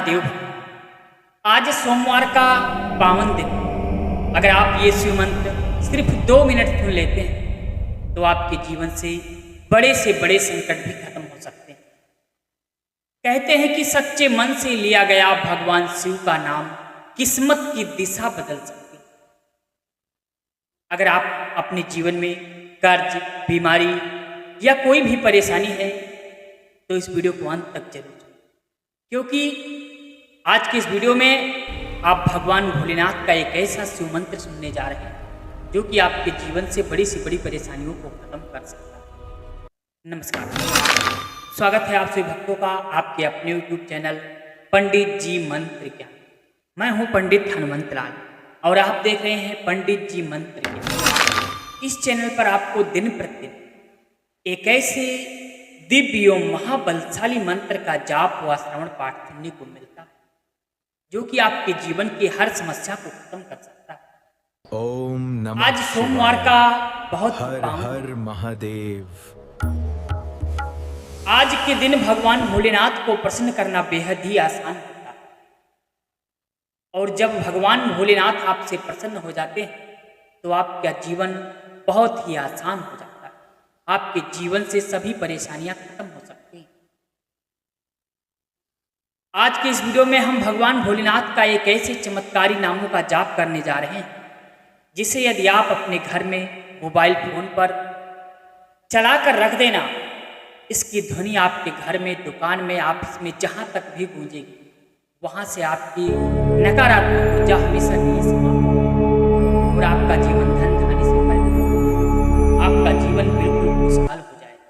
महादेव। आज सोमवार का पावन दिन। अगर आप ये शिव मंत्र सिर्फ 2 मिनट सुन लेते हैं तो आपके जीवन से बड़े संकट भी खत्म हो सकते हैं। कहते हैं कि सच्चे मन से लिया गया भगवान शिव का नाम किस्मत की दिशा बदल सकती है। अगर आप अपने जीवन में कर्ज, बीमारी या कोई भी परेशानी है तो इस वीडियो को अंत तक जरूर सुनें, क्योंकि आज के इस वीडियो में आप भगवान भोलेनाथ का एक ऐसा शिव मंत्र सुनने जा रहे हैं जो कि आपके जीवन से बड़ी से बड़ी परेशानियों को खत्म कर सकता है। नमस्कार, स्वागत है आप सभी भक्तों का आपके अपने YouTube चैनल पंडित जी मंत्र ज्ञान। मैं हूं पंडित हनुमंत लाल और आप देख रहे हैं पंडित जी मंत्र ज्ञान। इस चैनल पर आपको दिन प्रतिदिन एक ऐसे दिव्य एवं महाबलशाली मंत्र का जाप व श्रवण पाठ सुनने को मिलता है जो कि आपके जीवन की हर समस्या को खत्म कर सकता है। ओम नमः आज सोमवार का बहुत हर पावन हर महादेव। आज के दिन भगवान भोलेनाथ को प्रसन्न करना बेहद ही आसान होता है और जब भगवान भोलेनाथ आपसे प्रसन्न हो जाते हैं तो आपका जीवन बहुत ही आसान हो जाता है। आपके जीवन से सभी परेशानियां खत्म हो सकती हैं। आज के इस वीडियो में हम भगवान भोलेनाथ का एक ऐसे चमत्कारी नामों का जाप करने जा रहे हैं जिसे यदि आप अपने घर में मोबाइल फोन पर चलाकर रख देना, इसकी ध्वनि आपके घर में, दुकान में, ऑफिस में, जहां तक भी गूंजेगी, वहां से आपकी नकारात्मक ऊर्जा हमेशा के लिए समाप्त होगी और आपका जीवन धन धान्य से भर जाएगा। आपका जीवन बिल्कुल खुशहाल हो जाएगा।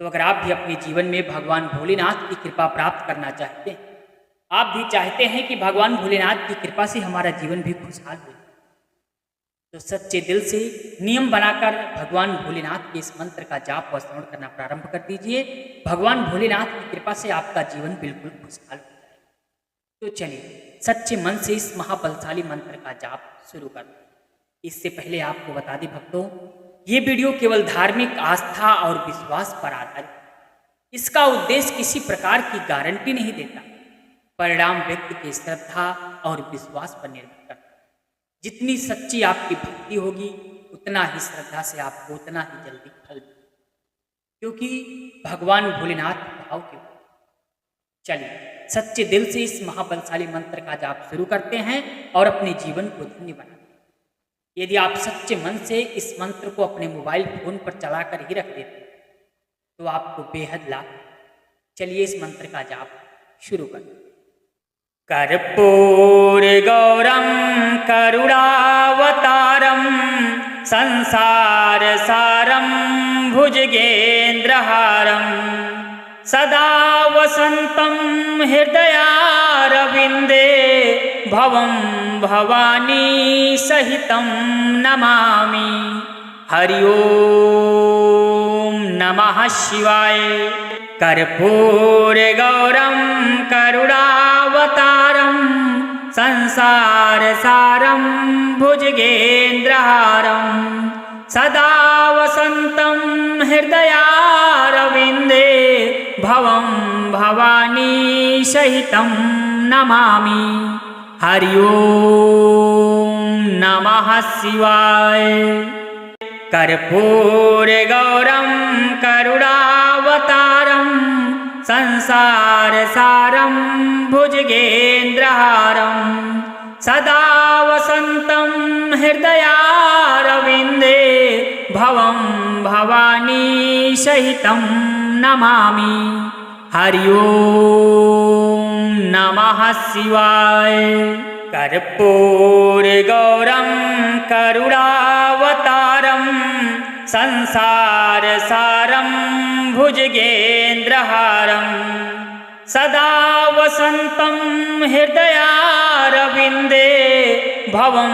तो अगर आप भी अपने जीवन में भगवान भोलेनाथ की कृपा प्राप्त करना चाहते हैं, आप भी चाहते हैं कि भगवान भोलेनाथ की कृपा से हमारा जीवन भी खुशहाल हो, तो सच्चे दिल से नियम बनाकर भगवान भोलेनाथ के इस मंत्र का जाप व श्रवण करना प्रारंभ कर दीजिए। भगवान भोलेनाथ की कृपा से आपका जीवन बिल्कुल खुशहाल हो जाएगा। तो चलिए सच्चे मन से इस महाबलशाली मंत्र का जाप शुरू कर दें। इससे पहले आपको बता दें भक्तों, ये वीडियो केवल धार्मिक आस्था और विश्वास पर आधारित है। इसका उद्देश्य किसी प्रकार की गारंटी नहीं देता। परिणाम व्यक्ति की श्रद्धा और विश्वास पर निर्भर करता है। जितनी सच्ची आपकी भक्ति होगी उतना ही श्रद्धा से आपको उतना ही जल्दी फल मिलेगा, क्योंकि भगवान भोलेनाथ भाव के। चलिए सच्चे दिल से इस महाबलशाली मंत्र का जाप शुरू करते हैं और अपने जीवन को धन्य बनाते हैं। यदि आप सच्चे मन से इस मंत्र को अपने मोबाइल फोन पर चलाकर ही रख देते हैं तो आपको बेहद लाभ। चलिए इस मंत्र का जाप शुरू करते हैं। कर्पूर गौरम करुणावतारम संसार सारम भुजगेन्द्रहारम सदा वसंतम हृदयारविंदे भवं भवानी सहितं नमामि। हरि ओम नमः शिवाय। कर्पूर गौरम करुणावतारम संसार सारम भुजगेन्द्रहारम सदा वसंतम हृदयारविंदे भवं भवानी सहितं नमामि। हरि ओम नमः शिवाय। कर्पूर गौरम करुणावतारम संसार सारम भुजगेन्द्रहारम सदा वसंतम हृदयारविंदे भवं भवानी सहितं नमामि। हरि ओम नमः शिवाय। कर्पूर गौरम करुणावतारम संसार सारम भुजगेन्द्रहारम सदा वसंतम हृदयारविंदे भवं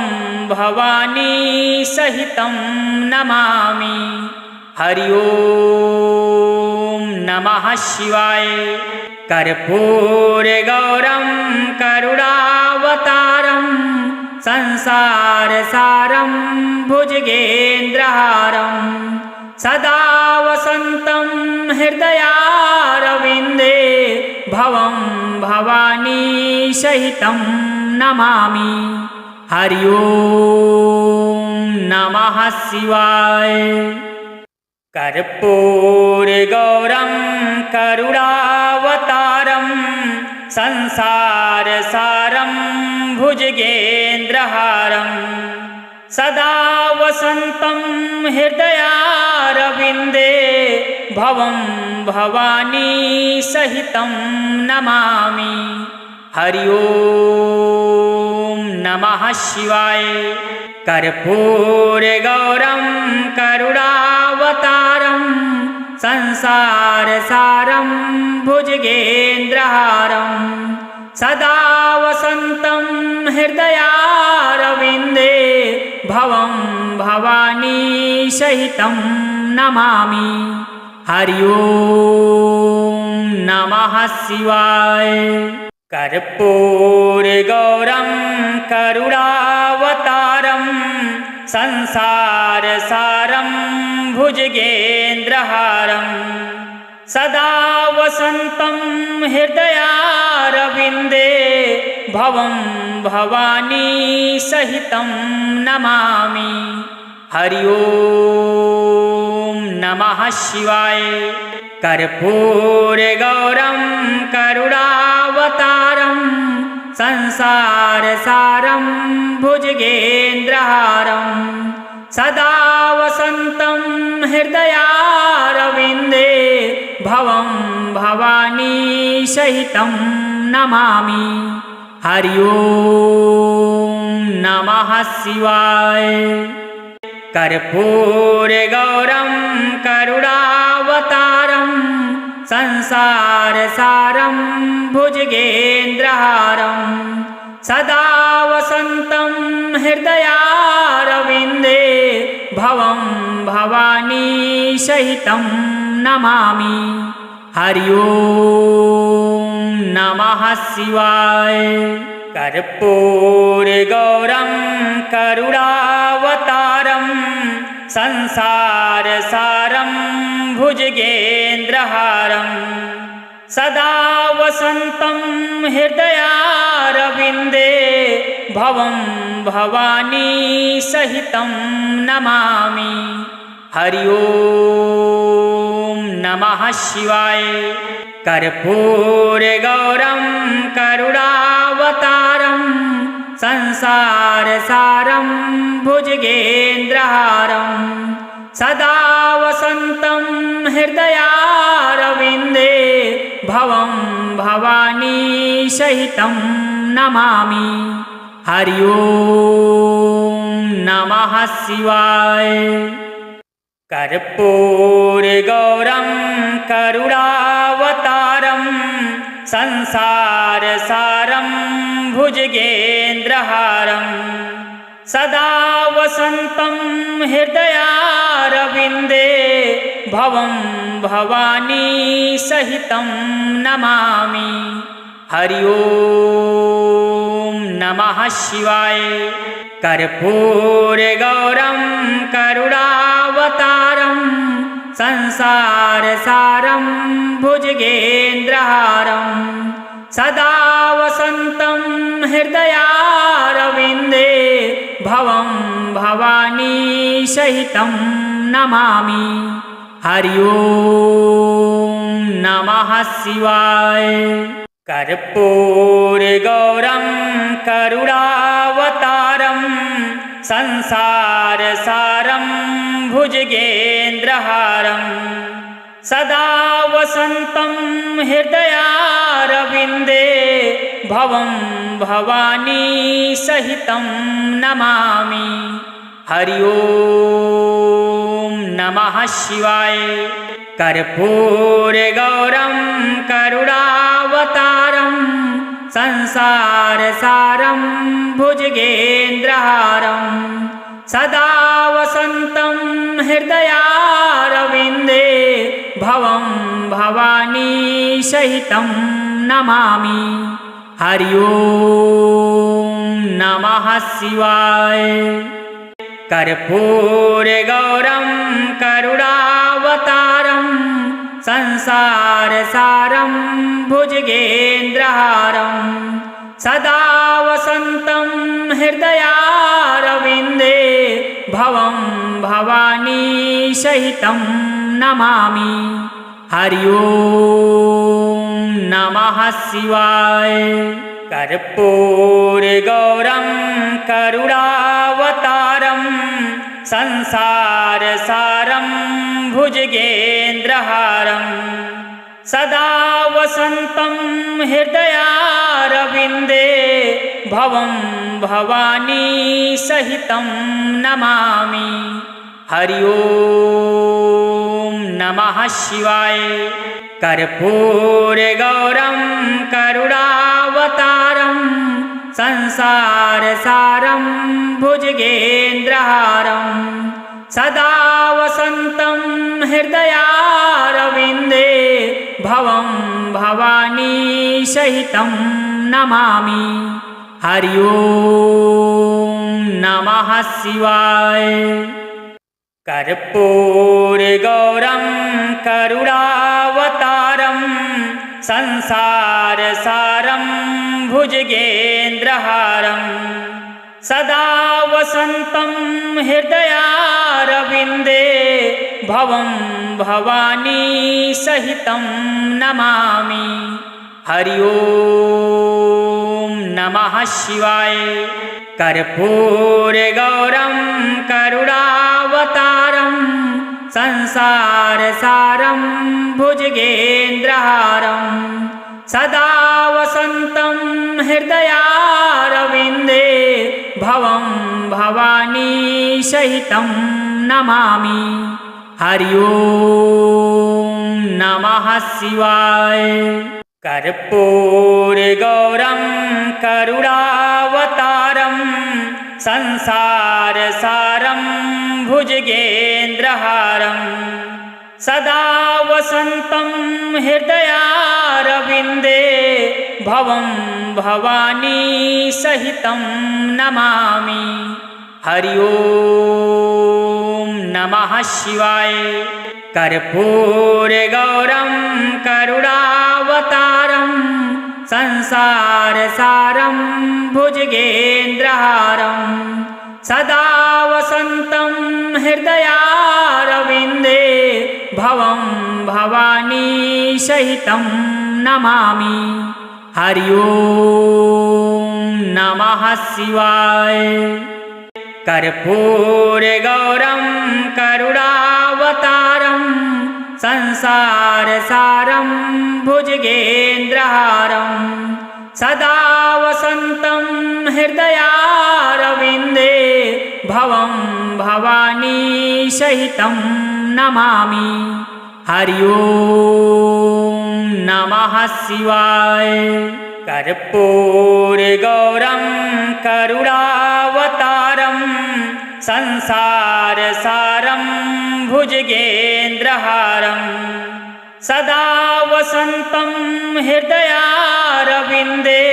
भवानी सहितं नमामि। हरि ओम नमः शिवाय। कर्पूर गौरम करुणावतारम संसार सारम भुजगेन्द्रहारम सदा वसंतं हृदयारविंदे भवं भवानी सहितं नमामि। हरि ओम नमः शिवाय। कर्पूरगौरं करुणावतारं संसारसारं भुजगेन्द्रहारं सदा वसन्तं हृदयारविन्दे भवं भवानी सहितं नमामि। हरि ओम नमः शिवाय। कर्पूरगौरं करुणावतारं संसारसारं भुजगेन्द्रहारं सदा वसन्तं हृदयारविन्दे भवं भवानी सहितं नमामि। हरि ओम नमः शिवाय। कर्पूरगौरं करुणावतारं संसारसारं भुजगेन्द्रहारं सदा वसन्तं हृदयारविन्दे भवं भवानी सहितं नमामि। हरि ओम नमः शिवाय। कर्पूरगौरं करुणावतारं संसारसारं भुजगेन्द्रहारं सदा वसन्तं हृदयारविन्दे भवं भवानी सहितं नमामि। हरि ओम नमः शिवाय। कर्पूरगौरं करुणावतारं संसारसारं भुजगेन्द्रहारं सदा वसन्तं हृदयारविन्दे भवं भवानी सहितं नमामि। हरि ओम नमः शिवाय। कर्पूरगौरं करुणावतारं संसारसारं भुजगेन्द्रहारं सदा वसन्तं हृदयारविन्दे भवं भवानी सहितं नमामि। हरि ओम नमः शिवाय। कर्पूरगौरं करुणावतारं संसारसारं भुजगेन्द्रहारं सदा वसन्तं हृदयारविन्दे भवं भवानी सहितं नमामि। हरि ओम नमः शिवाय। कर्पूरगौरं करुणावतारं संसारसारं भुजगेन्द्रहारं सदा वसन्तं हृदयारविन्दे भवं भवानी सहितं नमामि। हरि ओम नमः शिवाय। कर्पूरगौरं करुणावतारं संसारसारं भुजगेन्द्रहारं सदा वसन्तं हृदयारविन्दे भवं भवानी सहितं नमामि। हरि ओम नमः शिवाय। कर्पूरगौरं करुणावतारं संसारसारं भुजगेन्द्रहारं सदा वसन्तं हृदयारविन्दे भवं भवानी सहितं नमामि। हरि ओम नमः शिवाय। कर्पूरगौरं करुणावतारं संसारसारं भुजगेन्द्रहारं सदा वसन्तं हृदयारविन्दे भवं भवानी सहितं नमामि। हरि ओम नमः शिवाय। कर्पूरगौरं करुणावतारं संसारसारं भुजगेन्द्रहारं सदा वसन्तं हृदयारविन्दे भवं भवानी सहितं नमामि। हरि ओम नमः शिवाय। कर्पूरगौरं करुणावतारं संसारसारं भुजगेन्द्रहारं सदा वसन्तं हृदयारविन्दे भवं भवानी सहितं नमामि। हरि ओम नमः शिवाय। कर्पूरगौरं करुणावतारं संसारसारं भुजगेन्द्रहारं सदा वसन्तं हृदयारविन्दे भवं भवानी सहितं नमामि। हरि ओम नमः शिवाय। कर्पूरगौरं करुणावतारं संसारसारं भुजगेन्द्रहारं सदा वसन्तं हृदयारविन्दे भवं भवानी सहितं नमामि। हरि ओम नमः शिवाय। कर्पूरगौरं करुणावतारं संसारसारं भुजगेन्द्रहारं सदा वसन्तं हृदयारविन्दे भवं भवानी सहितं नमामि। हरि ओम नमः शिवाय। कर्पूरगौरं करुणावतारं संसारसारं भुजगेन्द्रहारं सदा वसन्तं हृदयारविन्दे भवं भवानी सहितं नमामि। हरि ओम नमः शिवाय। कर्पूरगौरं करुणावतारं संसारसारं भुजगेन्द्रहारं सदा वसन्तं हृदयारविन्दे भवं भवानी सहितं नमामि। हरि ओम नमः शिवाय। कर्पूरगौरं करुणावतारं संसारसारं भुजगेन्द्रहारं सदा वसन्तं हृदयारविन्दे भवं भवानी सहितं नमामि। हरि ओम नमः शिवाय। कर्पूरगौरं करुणावतारं संसारसारं भुजगेन्द्रहारं सदा वसन्तं हृदयारविन्दे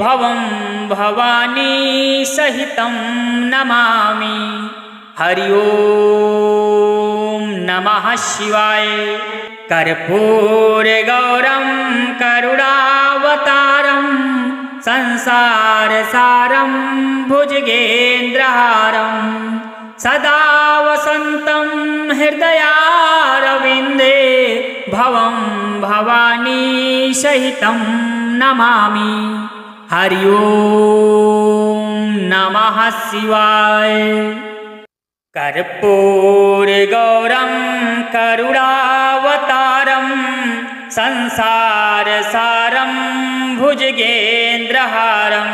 भवं भवानी सहितं नमामि। हरि ओम नमः शिवाय। कर्पूरगौरं करुणावतारं संसारसारं भुजगेन्द्रहारं सदा वसन्तं हृदयारविन्दे भवं भवानी सहितं नमामि। हरि ओम नमः शिवाय। कर्पूरगौरं करुणावतारं संसारसारं भुजगेन्द्रहारं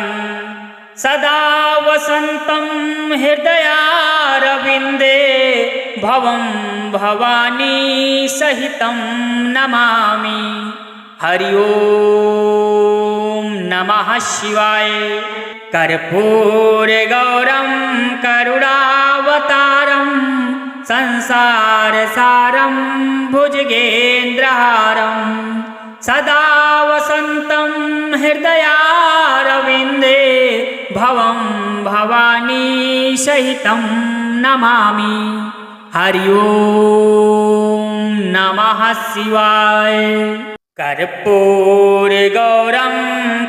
सदा वसन्तं हृदयारविन्दे भवं भवानी सहितं नमामि। हरि ओम नमः शिवाय। कर्पूरगौरं करुणावतारं संसारसारं भुजगेन्द्रहारं सदा वसन्तं हृदयारविन्दे भवं भवानी सहितं नमामि। हरि ओम नमः शिवाय। कर्पूरगौरं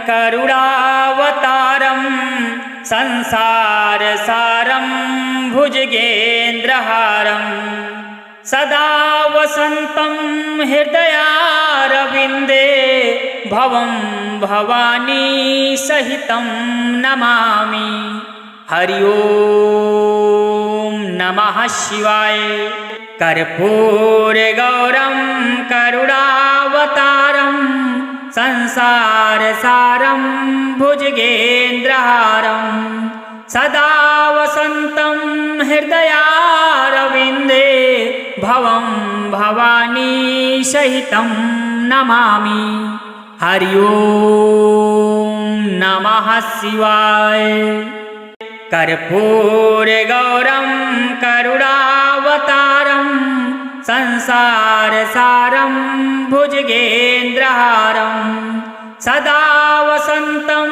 करुणावतारं संसारसारं भुजगेन्द्रहारं सदा वसन्तं हृदयारविन्दे भवं भवानी सहितं नमामि। हरि ओम नमः शिवाय। कर्पूरगौरं करुणावतारं संसारसारं भुजगेन्द्रहारं सदा वसन्तं हृदयारविन्दे भवं भवानी सहितं नमामि। हरि ओम नमः शिवाय। कर्पूरगौरं करुणावतारं संसारसारं भुजगेन्द्रहारं सदा वसन्तं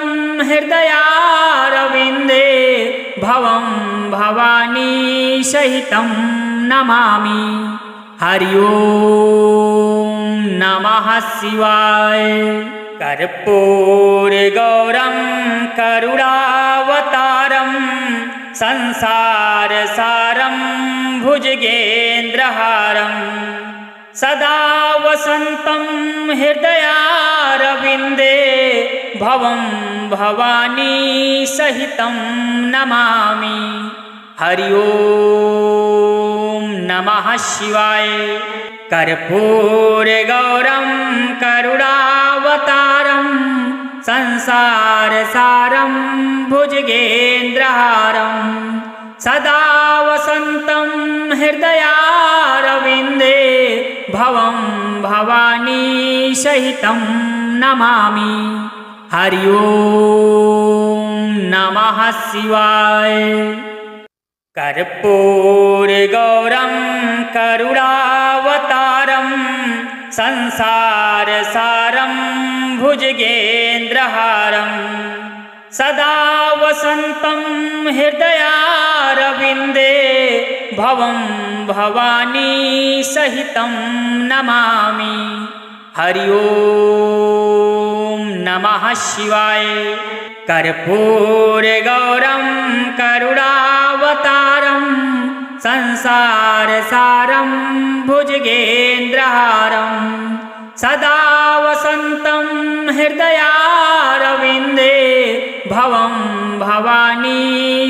हृदयारविन्दे भवं भवानी सहितं नमामि। हरि ओम नमः शिवाय। कर्पूरगौरं करुणावतारं संसारसारं भुजगेन्द्रहारं सदा वसन्तं हृदयारविन्दे भवं भवानी सहितं नमामि। हरि ओम नमः शिवाय। कर्पूरगौरं करुणावतारं संसारसारं भुजगेन्द्रहारं सदा वसन्तं हृदयारविन्दे भवं भवानी सहितं नमामि। हरि ओम नमः शिवाय। कर्पूरगौरं करुणावतारं संसारसारं भुजगेन्द्रहारं सदा वसन्तं हृदयारविन्दे भवं भवानी सहितं नमामि। हरि ओम नमः शिवाय। कर्पूरगौरं करुणावतारं संसारसारं भुजगेन्द्रहारं सदा वसन्तं हृदयारविन्दे भवं भवानी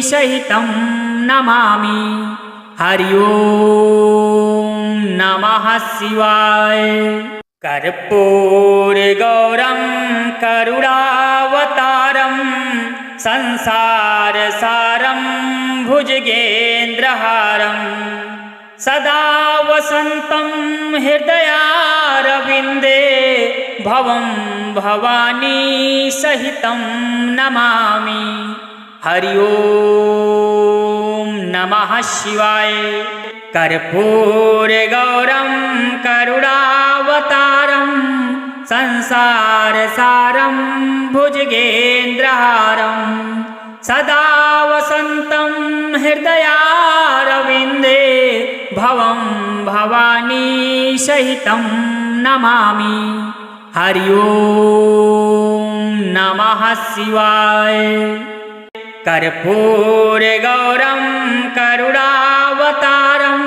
सहितं नमामि। हरि ओम नमः शिवाय। कर्पूरगौरं करुणावतारं संसारसारं भुजगेन्द्रहारं सदा वसन्तं हृदयारविन्दे भवं भवानी सहितं नमामि। हरि ओम नमः शिवाय। कर्पूरगौरं करुणावतारं संसारसारं भुजगेन्द्रहारं सदा वसन्तं हृदयारविन्दे भवं भवानी सहितं नमामि। हरि ओम नमः शिवाय। कर्पूरगौरं करुणावतारं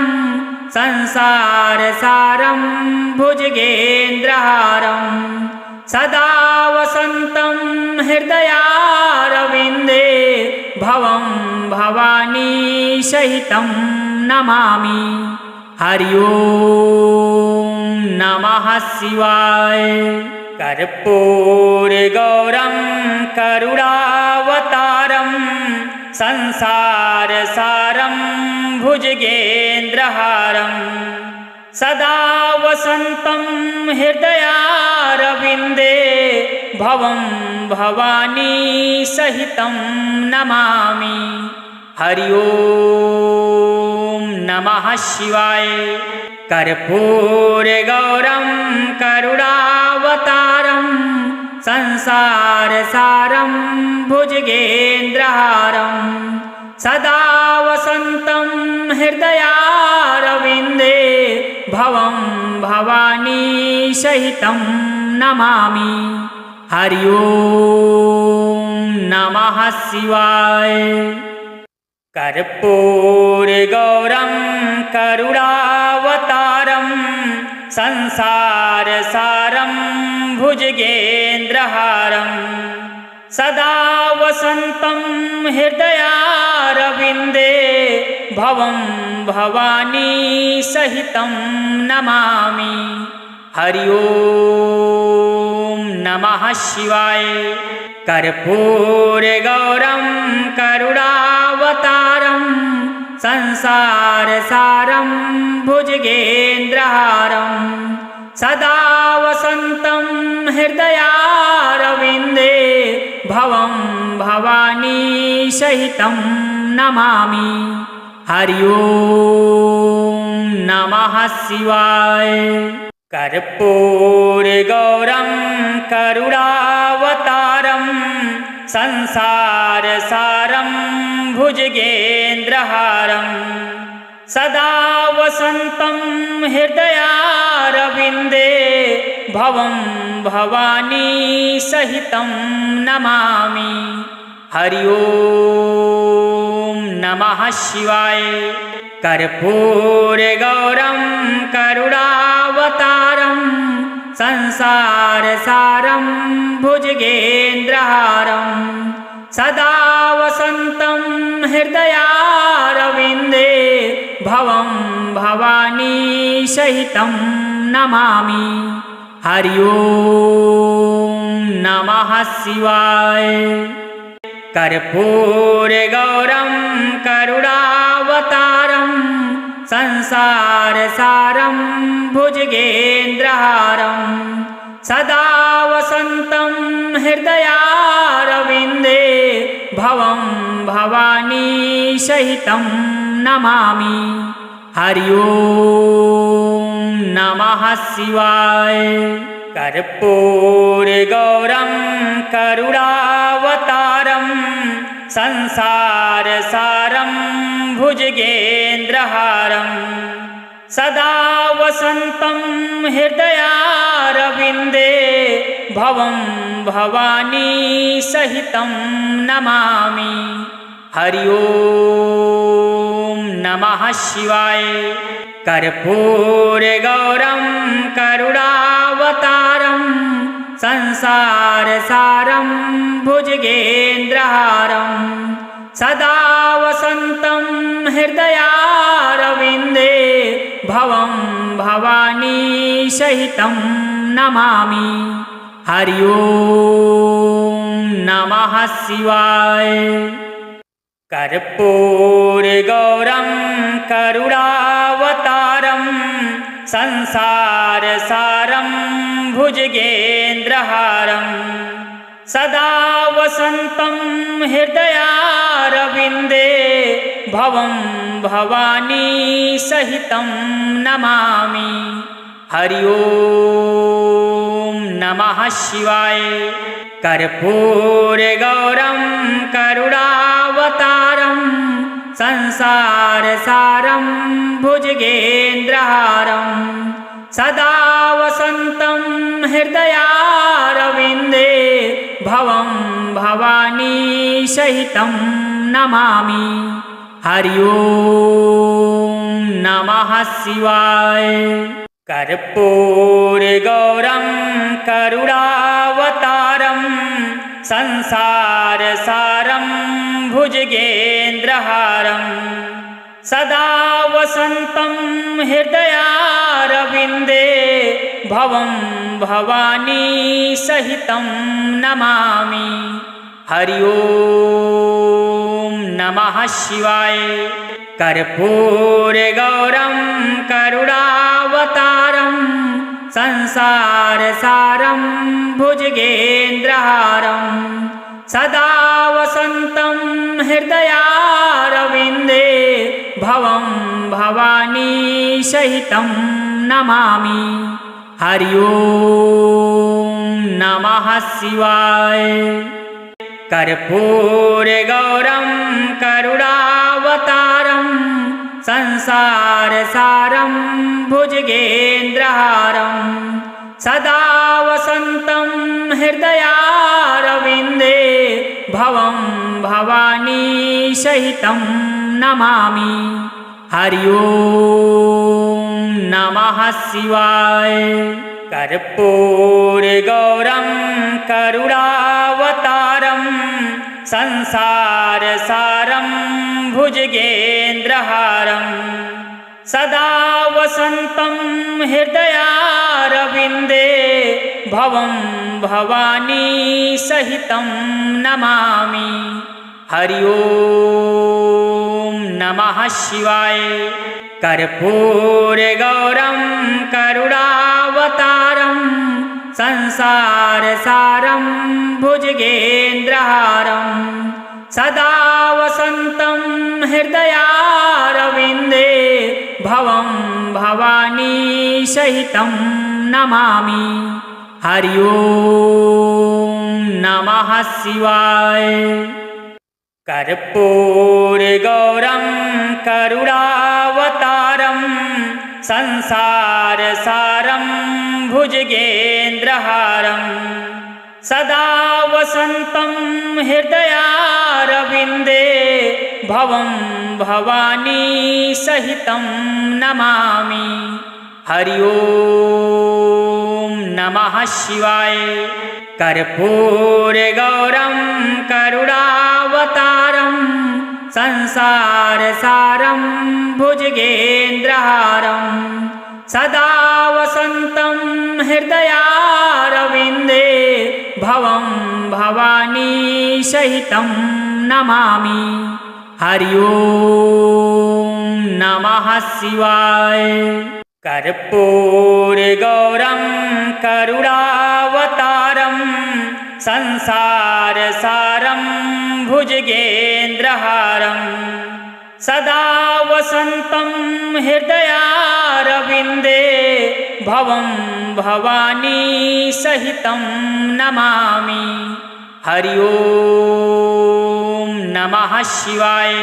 संसारसारं भुजगेन्द्रहारं सदा वसन्तं हृदयारविन्दे भवं भवानी सहितं नमामि। हरि ओम नमः शिवाय। कर्पूरगौरं करुणावतारं संसारसारं भुजगेन्द्रहारं सदा वसन्तं हृदयारविन्दे भवं भवानी सहितं नमामि। हरि ओम नमः शिवाय। कर्पूरगौरं करुणावतारं संसारसारं भुजगेन्द्रहारं सदा वसन्तं हृदयारविन्दे भवं भवानी सहितं नमामि। हरि ओम नमः शिवाय। कर्पूरगौरं करुणावतारं संसारसारं भुजगेन्द्रहारं सदा वसन्तं हृदयारविन्दे भवं भवानी सहितं नमामि। हरि ओम नमः शिवाय। कर्पूरगौरं करुणावतारं संसारसारं भुजगेन्द्रहारं सदा वसन्तं हृदयारविन्दे भवं भवानी सहितं नमामि। हरि ओम नमः शिवाय। कर्पूरगौरं करुणावतारं संसारसारं भुजगेन्द्रहारं सदा वसन्तं हृदयारविन्दे भवं भवानी सहितं नमामि। हरि ओम नमः शिवाय। कर्पूरगौरं करुणावतारं संसारसारं भुजगेन्द्रहारं सदा वसन्तं हृदयारविन्दे भवं भवानी सहितं नमामि। हरि ओम नमः शिवाय। कर्पूरगौरं करुणावतारं संसारसारं भुजगेन्द्रहारं सदा वसन्तं हृदयारविन्दे भवं भवानी सहितं नमामि। हरि ओम नमः शिवाय। कर्पूरगौरं करुणावतारं संसारसारं भुजगेन्द्रहारं सदा वसन्तं हृदयारविन्दे भवं भवानी सहितं नमामि। हरि ओम नमः शिवाय। कर्पूरगौरं करुणावतारं संसारसारं भुजगेन्द्रहारं सदा वसन्तं हृदयारविन्दे भवं भवानी सहितं नमामि। हरि ओम नमः शिवाय। कर्पूरगौरं करुणावतारं संसारसारं भुजगेन्द्रहारं सदा वसन्तं हृदयारविन्दे भवं भवानी सहितं नमामि। हरि ओम नमः शिवाय। कर्पूरगौरं करुणावतारं संसारसारं भुजगेन्द्रहारं सदा वसन्तं हृदयारविन्दे भवं भवानी सहितं नमामि। हरि ओम नमः शिवाय। कर्पूरगौरं करुणावतारं संसारसारं भुजगेन्द्रहारं सदा वसन्तं हृदयारविन्दे भवं भवानी सहितं नमामि। हरि ओम नमः शिवाय। कर्पूरगौरं करुणावतारं संसारसारं भुजगेन्द्रहारं सदा वसन्तं हृदयारविन्दे भवं भवानी सहितं नमामि। हरि ओम नमः शिवाय। कर्पूरगौरं करुणावतारं संसारसारं भुजगेन्द्रहारं सदा वसन्तं हृदयारविन्दे भवं भवानी सहितं नमामि। हरि ओम नमः शिवाय। कर्पूरगौरं करुणावतारं संसारसारं भुजगेन्द्रहारं सदा वसन्तं हृदयारविन्दे भवं भवानी सहितं नमामि। हरि ओम नमः शिवाय। कर्पूरगौरं करुणावतारं संसारसारं भुजगेन्द्रहारं सदा वसन्तं हृदयारविन्दे भवं भवानी सहितं नमामि। हरि ओम नमः शिवाय। कर्पूरगौरं करुणावतारं संसारसारं भुजगेन्द्रहारं सदा वसन्तं हृदयारविन्दे भवं भवानी सहितं नमामि। हरि ओम नमः शिवाय। कर्पूरगौरं करुणावतारं संसारसारं भुजगेन्द्रहारं सदा वसन्तं हृदयारविन्दे भवं भवानी सहितं नमामि। हरि ओम नमः शिवाय। कर्पूरगौरं करुणावतारं संसारसारं भुजगेन्द्रहारं सदा वसन्तं हृदयारविन्दे भवं भवानी सहितं नमामि। हरि ओम नमः शिवाय।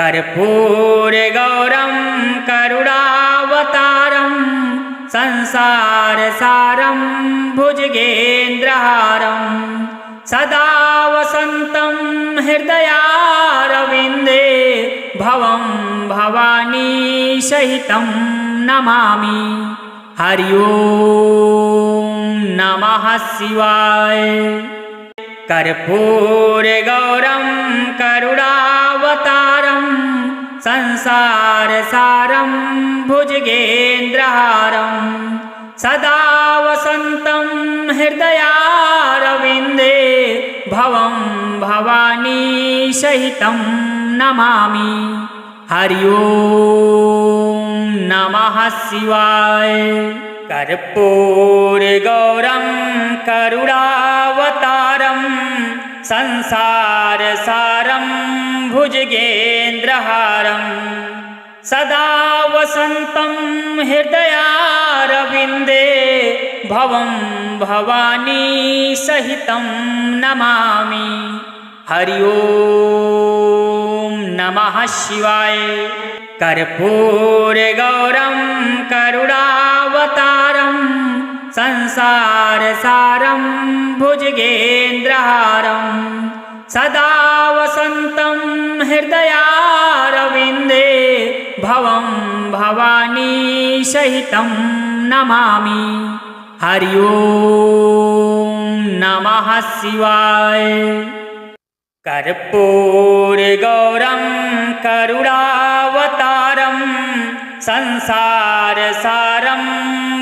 कर्पूरगौरं करुणावतारं संसारसारं भुजगेन्द्रहारं सदा वसन्तं हृदयारविन्दे भवं भवानी सहितं नमामि। हरि ओम नमः शिवाय। कर्पूरगौरं करुणावतारं संसारसारं भुजगेन्द्रहारं सदा वसन्तं हृदयारविन्दे भवं भवानी सहितं नमामि। हरि ओम नमः शिवाय। कर्पूरगौरं करुणावतारं संसारसारं भुजगेन्द्रहारं सदा वसन्तं हृदयारविन्दे भवं भवानी सहितं नमामि। हरि ओम नमः शिवाय। कर्पूरगौरं करुणावतारं संसारसारं भुजगेन्द्रहारं सदा वसन्तं हृदयारविन्दे भवं भवानी सहितं नमामि। हरि ओम नमः शिवाय। कर्पूरगौरं करुणावतारं संसारसारं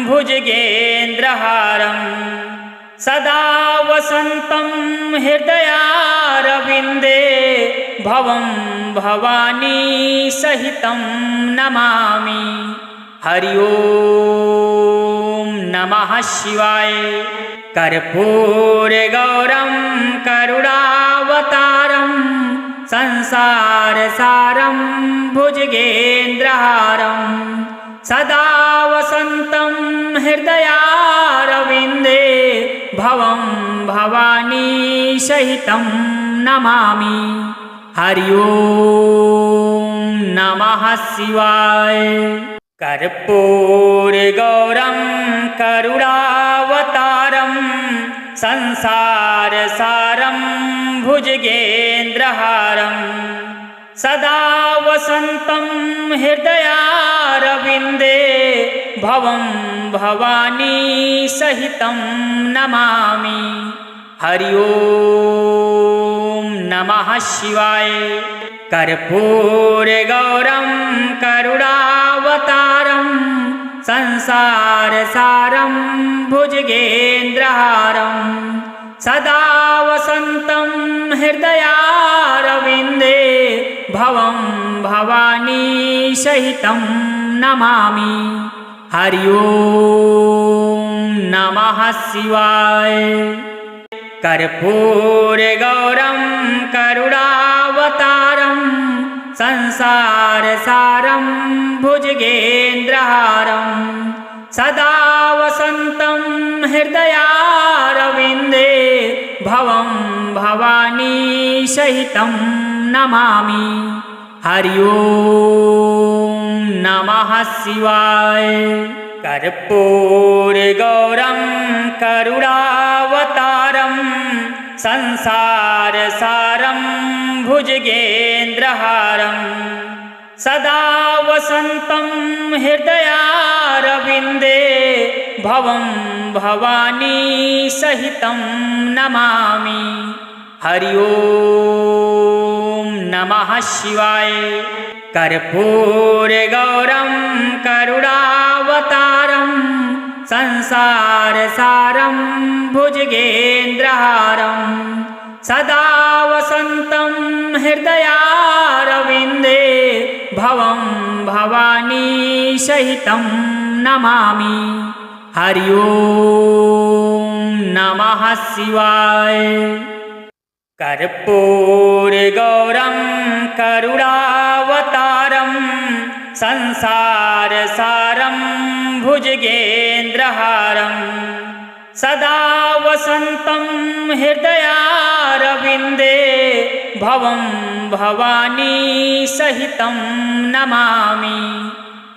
भुजगेन्द्रहारं सदा वसन्तं हृदयारविन्दे भवं भवानी सहितं नमामि। हरि ओम नमः शिवाय। कर्पूरगौरं करुणावतारं संसारसारं भुजगेन्द्रहारं सदा वसन्तं हृदयारविन्दे भवं भवानी सहितं नमामि। हरि ओम नमः नमः शिवाय। कर्पूरगौरं करुणावतारं संसारसारं भुजगेन्द्रहारं सदा वसन्तं हृदयारविन्दे भवं भवानी सहितं नमामि। हरि ओम नमः शिवाय। कर्पूरगौरं करुणावतारं संसारसारं भुजगेन्द्रहारं सदा वसन्तं हृदयारविन्दे भवं भवानी सहितं नमामि। हरि ओम नमः शिवाय। कर्पूरगौरं करुणावतारं संसारसारं भुजगेन्द्रहारं सदा वसन्तं हृदयारविन्दे भवं भवानी सहितं नमामि। हरि ओम नमः शिवाय। कर्पूरगौरं करुणावतारं संसारसारं भुजगेन्द्रहारं सदा वसन्तं हृदयारविन्दे भवं भवानी सहितं नमामि। हरि ओम नमः शिवाय। कर्पूरगौरं करुणावतारं संसारसारं भुजगेन्द्रहारं सदा वसन्तं हृदयारविन्दे भवं भवानी सहितं नमामि। हरि ओम नमः शिवाय। कर्पूरगौरं करुणावतारं संसारसारं भुजगेन्द्रहारं सदा वसन्तं हृदयारविन्दे भवं भवानी सहितं नमामि।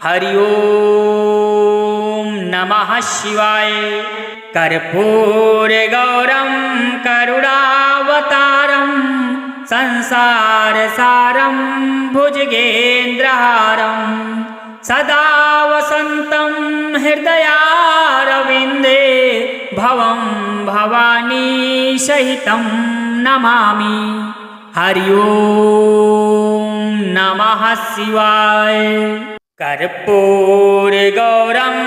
हरि ओम नमः शिवाय। कर्पूरगौरं करुणावतारं संसारसारं भुजगेन्द्रहारं सदा वसन्तं हृदयारविन्दे भवं भवानी सहितं नमामि। हरि ओम नमः शिवाय। कर्पूरगौरं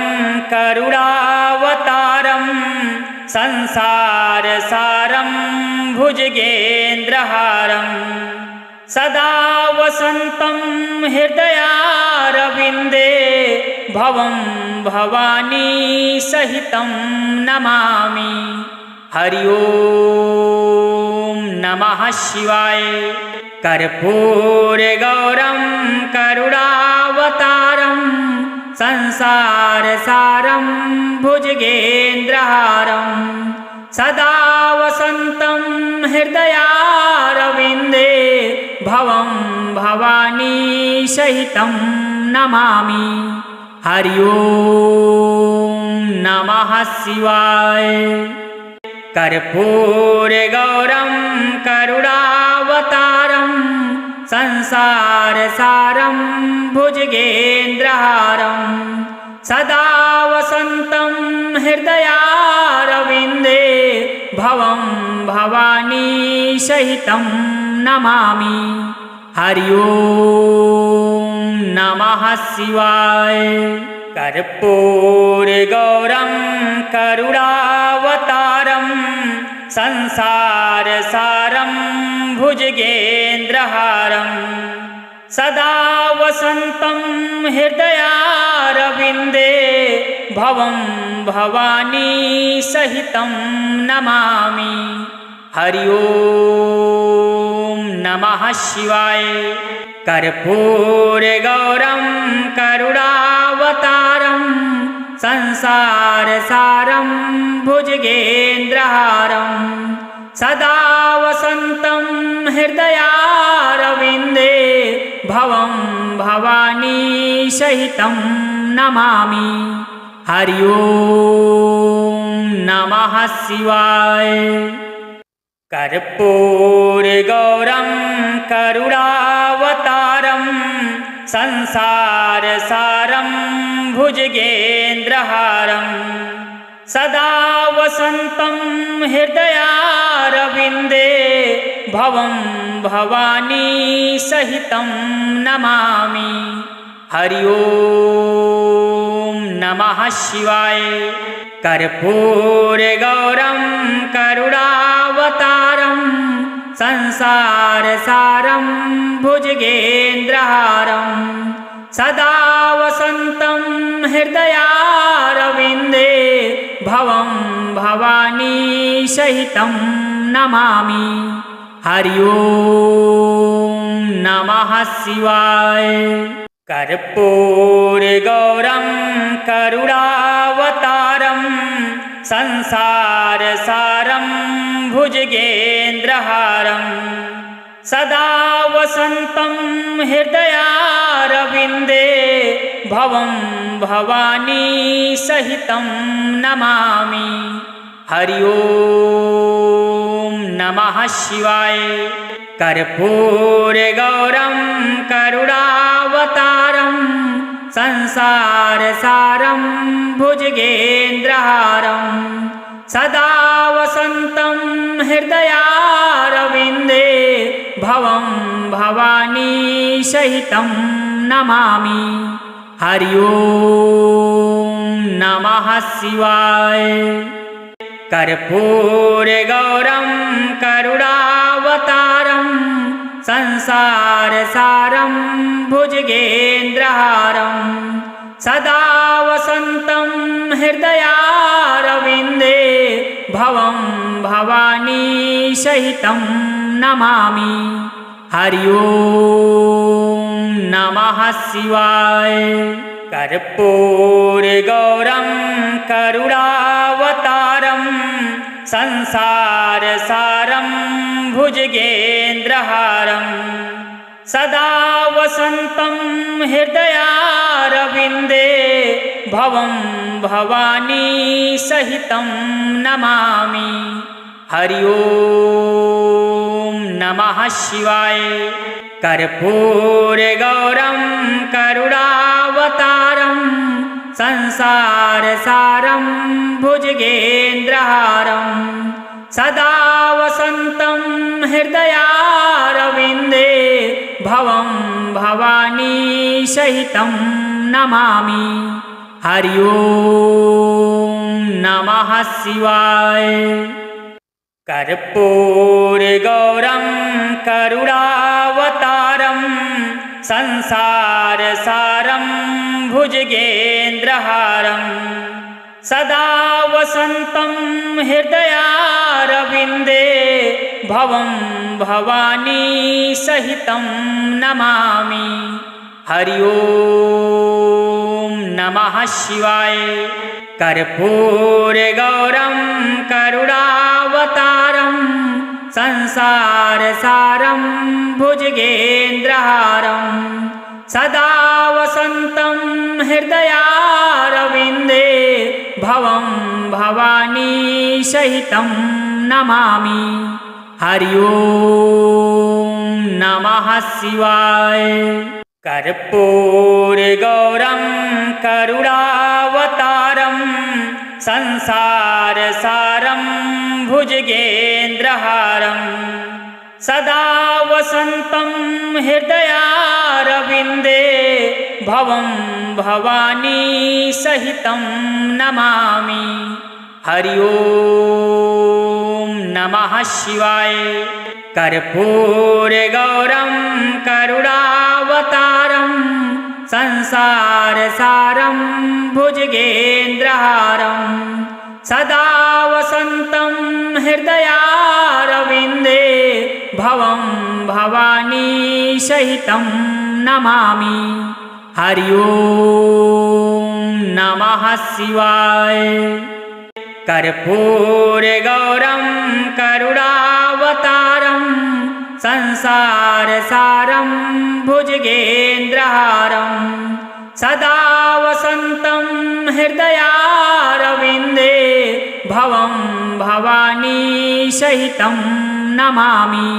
करुणावतारं संसारसारं भुजगेन्द्रहारं सदा वसन्तं हृदयारविन्दे भवं भवानी सहितं नमामि। हरि ओम नमः शिवाय। कर्पूरगौरं करुणावतारं संसारसारं भुजगेन्द्रहारं सदा वसन्तं हृदयारविन्दे भवं भवानी सहितं नमामि। हरि ओम नमः शिवाय। कर्पूरगौरं करुणावतारं संसारसारं भुजगेन्द्रहारं सदा वसन्तं हृदयारविन्दे भवं भवानी सहितं नमामि। हरि ओम नमः शिवाय। कर्पूरगौरं करुणावतारं संसारसारं भुजगेन्द्रहारं सदा वसन्तं हृदयारविन्दे भवं भवानी सहितं नमामि। हरि ओम नमः शिवाय। कर्पूरगौरं करुणावतारं संसारसारं भुजगेन्द्रहारं सदा वसन्तं हृदयारविन्दे भवं भवानी सहितं नमामि। हरि ओम नमः शिवाय। कर्पूरगौरं करुणावतारं संसारसारं भुजगेन्द्रहारं सदा वसन्तं हृदयारविन्दे भवं भवानी सहितं नमामि। हरि ओम नमः शिवाय। कर्पूरगौरं करुणावतारं संसारसारं भुजगेन्द्रहारं सदा वसन्तं हृदयारविन्दे भवं भवानी सहितं नमामि। हरि ओम नमः शिवाय। कर्पूरगौरं करुणावतारं संसारसारं भुजगेन्द्रहारं सदा वसन्तं हृदयारविन्दे भवं भवानी सहितं नमामि। हरि ओम नमः शिवाय। कर्पूरगौरं करुणावतारं संसारसारं भुजगेन्द्रहारं सदा वसन्तं हृदयारविन्दे भवं भवानी सहितं नमामि। हरि ओम नमः शिवाय। कर्पूरगौरं करुणावतारं संसारसारं भुजगेन्द्रहारं सदा वसन्तं हृदयारविन्दे भवं भवानी सहितं नमामि। हरि ओम नमः शिवाय। कर्पूरगौरं करुणावतारं संसारसारं भुजगेन्द्रहारं सदा वसन्तं हृदयारविन्दे भवं भवानी सहितं नमामि। हरि ओम नमः शिवाय। कर्पूरगौरं करुणावतारं संसारसारं भुजगेन्द्रहारं सदा वसन्तं हृदयारविन्दे भवं भवानी सहितं नमामि। हरि ओम नमः शिवाय। कर्पूरगौरं करुणावतारं संसारसारं भुजगेन्द्रहारं सदा वसन्तं हृदयारविन्दे भवं भवानी सहितं नमामि। हरि ओम नमः शिवाय। कर्पूरगौरं करुणावतारं संसारसारं भुजगेन्द्रहारं सदा वसन्तं हृदयारविन्दे भवं भवानी सहितं नमामि। हरि ओम नमः शिवाय। कर्पूरगौरं करुणावतारं संसारसारं भुजगेन्द्रहारं सदा वसन्तं हृदयारविन्दे भवं भवानी सहितं नमामि। हरि ओम नमः शिवाय। कर्पूरगौरं करुणावतारं संसारसारं भुजगेन्द्रहारं सदा वसन्तं हृदयारविन्दे भवं भवानी सहितं नमामि। हरि ओम नमः शिवाय। कर्पूरगौरं करुणावतारं संसारसारं भुजगेन्द्रहारं सदा वसन्तं हृदयारविन्दे भवं भवानी सहितं नमामि।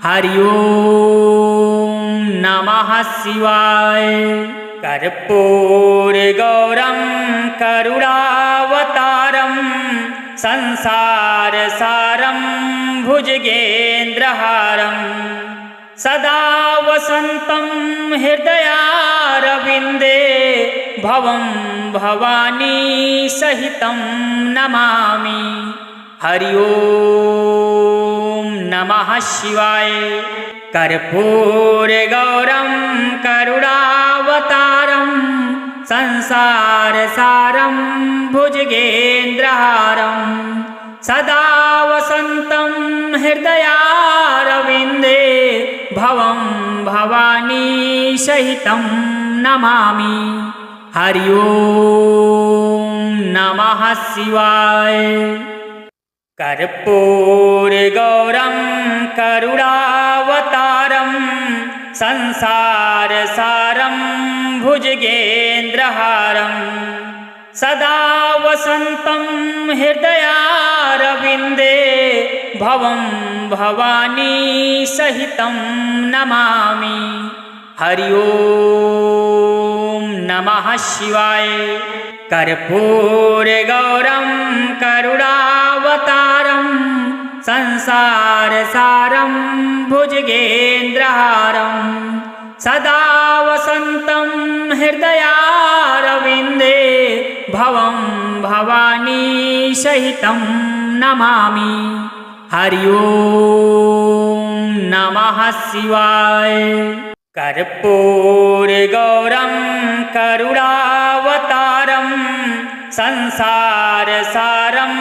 हरि ओम नमः शिवाय। कर्पूरगौरं करुणावतारं संसारसारं भुजगेन्द्रहारं सदा वसन्तं हृदयारविन्दे भवं भवानी सहितं नमामि। हरि ओम नमः शिवाय। कर्पूरगौरं करुणावतारं संसारसारं भुजगेन्द्रहारं सदा वसन्तं हृदयारविन्दे भवं भवानी सहितं नमामि। हरि ओम नमः शिवाय। कर्पूरगौरं करुणावतारं संसारसारं भुजगेन्द्रहारं सदा वसन्तं हृदयारविन्दे भवं भवानी सहितं नमामि। हरि ओम नमः शिवाय। कर्पूरगौरं करुणावतारं संसारसारं भुजगेन्द्रहारं सदा वसन्तं हृदयारविन्दे भवं भवानी सहितं नमामि। हरि ओम नमः शिवाय। कर्पूरगौरं करुणावतारं संसारसारं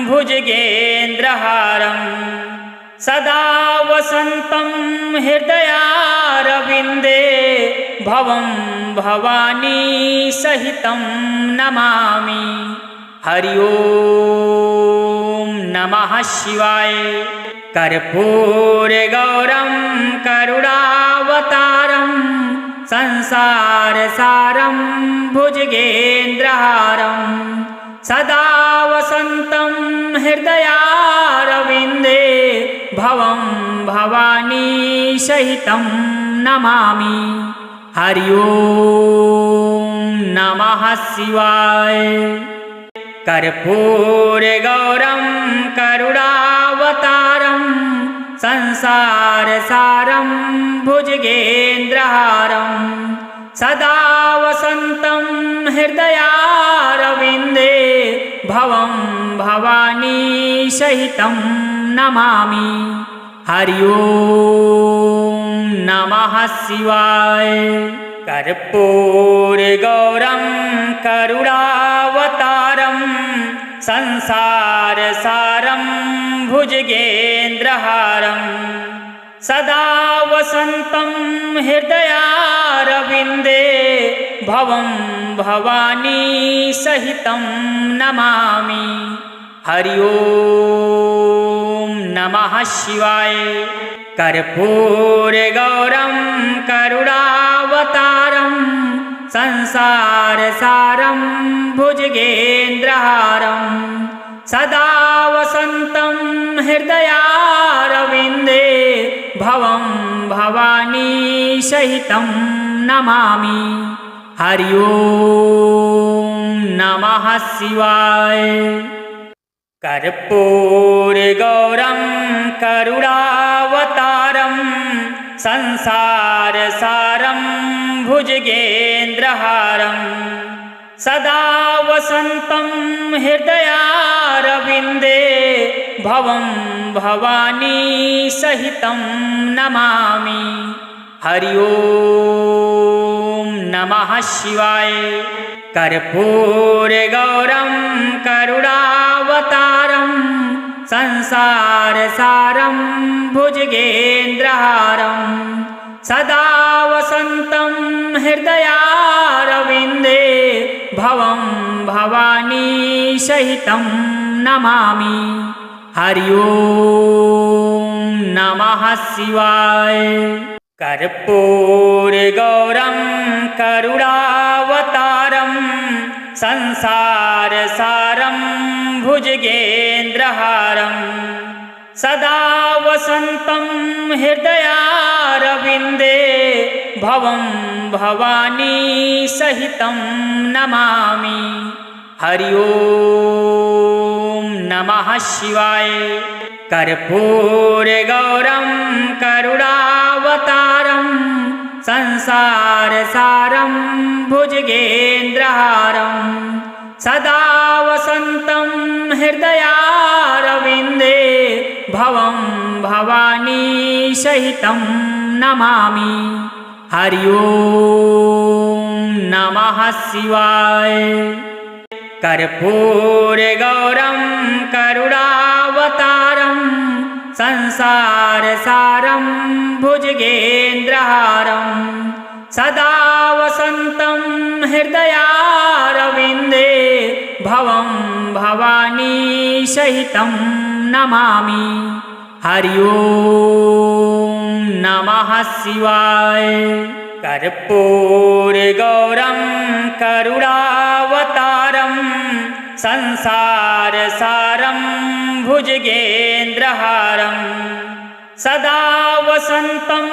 भुजगेन्द्रहारं सदा वसन्तं हृदयारविन्दे भवं भवानी सहितं नमामि। हरि ओम नमः शिवाय। कर्पूरगौरं करुणावतारं संसारसारं भुजगेन्द्रहारं सदा वसन्तं हृदयारविन्दे भवं भवानी सहितं नमामि। हरि ओम नमः शिवाय। कर्पूरगौरं करुणावतारं संसारसारं भुजगेन्द्रहारं सदा वसन्तं हृदयारविन्दे भवं भवानी सहितं नमामि। हरि ओम नमः शिवाय। कर्पूरगौरं करुणावतारं संसारसारं भुजगेन्द्रहारं सदा वसन्तं हृदयारविन्दे भवं भवानी सहितं नमामि। हरि ओम नमः शिवाय। कर्पूरगौरं करुणावतारं संसारसारं भुजगेन्द्रहारं सदा वसन्तं हृदयारविन्दे भवं भवानी सहितं नमामि। हरि ओम नमः शिवाय। कर्पूरगौरं करुणावतारं संसारसारं भुजगेन्द्रहारं सदा वसन्तं हृदयारविन्दे भवं भवानी सहितं नमामि। हरि ओम नमः शिवाय। कर्पूरगौरं करुणावतारं संसारसारं भुजगेन्द्रहारं सदा वसन्तं हृदयारविन्दे भवं भवानी सहितं नमामि। हरि ओम नमः शिवाय। कर्पूरगौरं करुणावतारं संसारसारं भुजगेन्द्रहारं सदा वसन्तं हृदयारविन्दे भवं भवानी सहितं नमामि। हरि ओम नमः शिवाय। कर्पूरगौरं करुणावतारं संसारसारं भुजगेन्द्रहारं सदा वसन्तं हृदयारविन्दे भवं भवानी सहितं नमामि। हरि ओम नमः शिवाय। कर्पूरगौरं करुणावतारं संसारसारं भुजगेन्द्रहारं सदा वसन्तं हृदयारविन्दे भवं भवानी सहितं नमामि। हरि ओम नमः शिवाय। कर्पूरगौरं करुणावतारं संसारसारं भुजगेन्द्रहारं सदा वसन्तं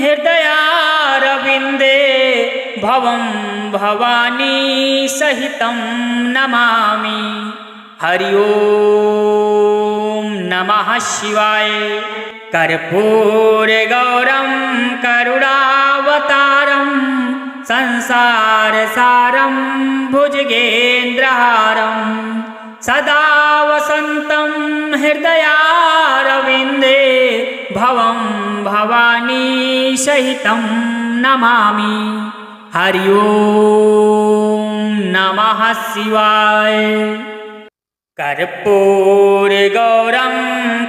हृदयारविन्दे भवं भवानी सहितं नमामि। हरि ओम नमः शिवाय। कर्पूरगौरं करुणावतारं संसारसारं भुजगेन्द्रहारं सदा वसन्तं हृदयारविन्दे भवं भवानी सहितं नमामि। हरि ओम नमः शिवाय। कर्पूरगौरं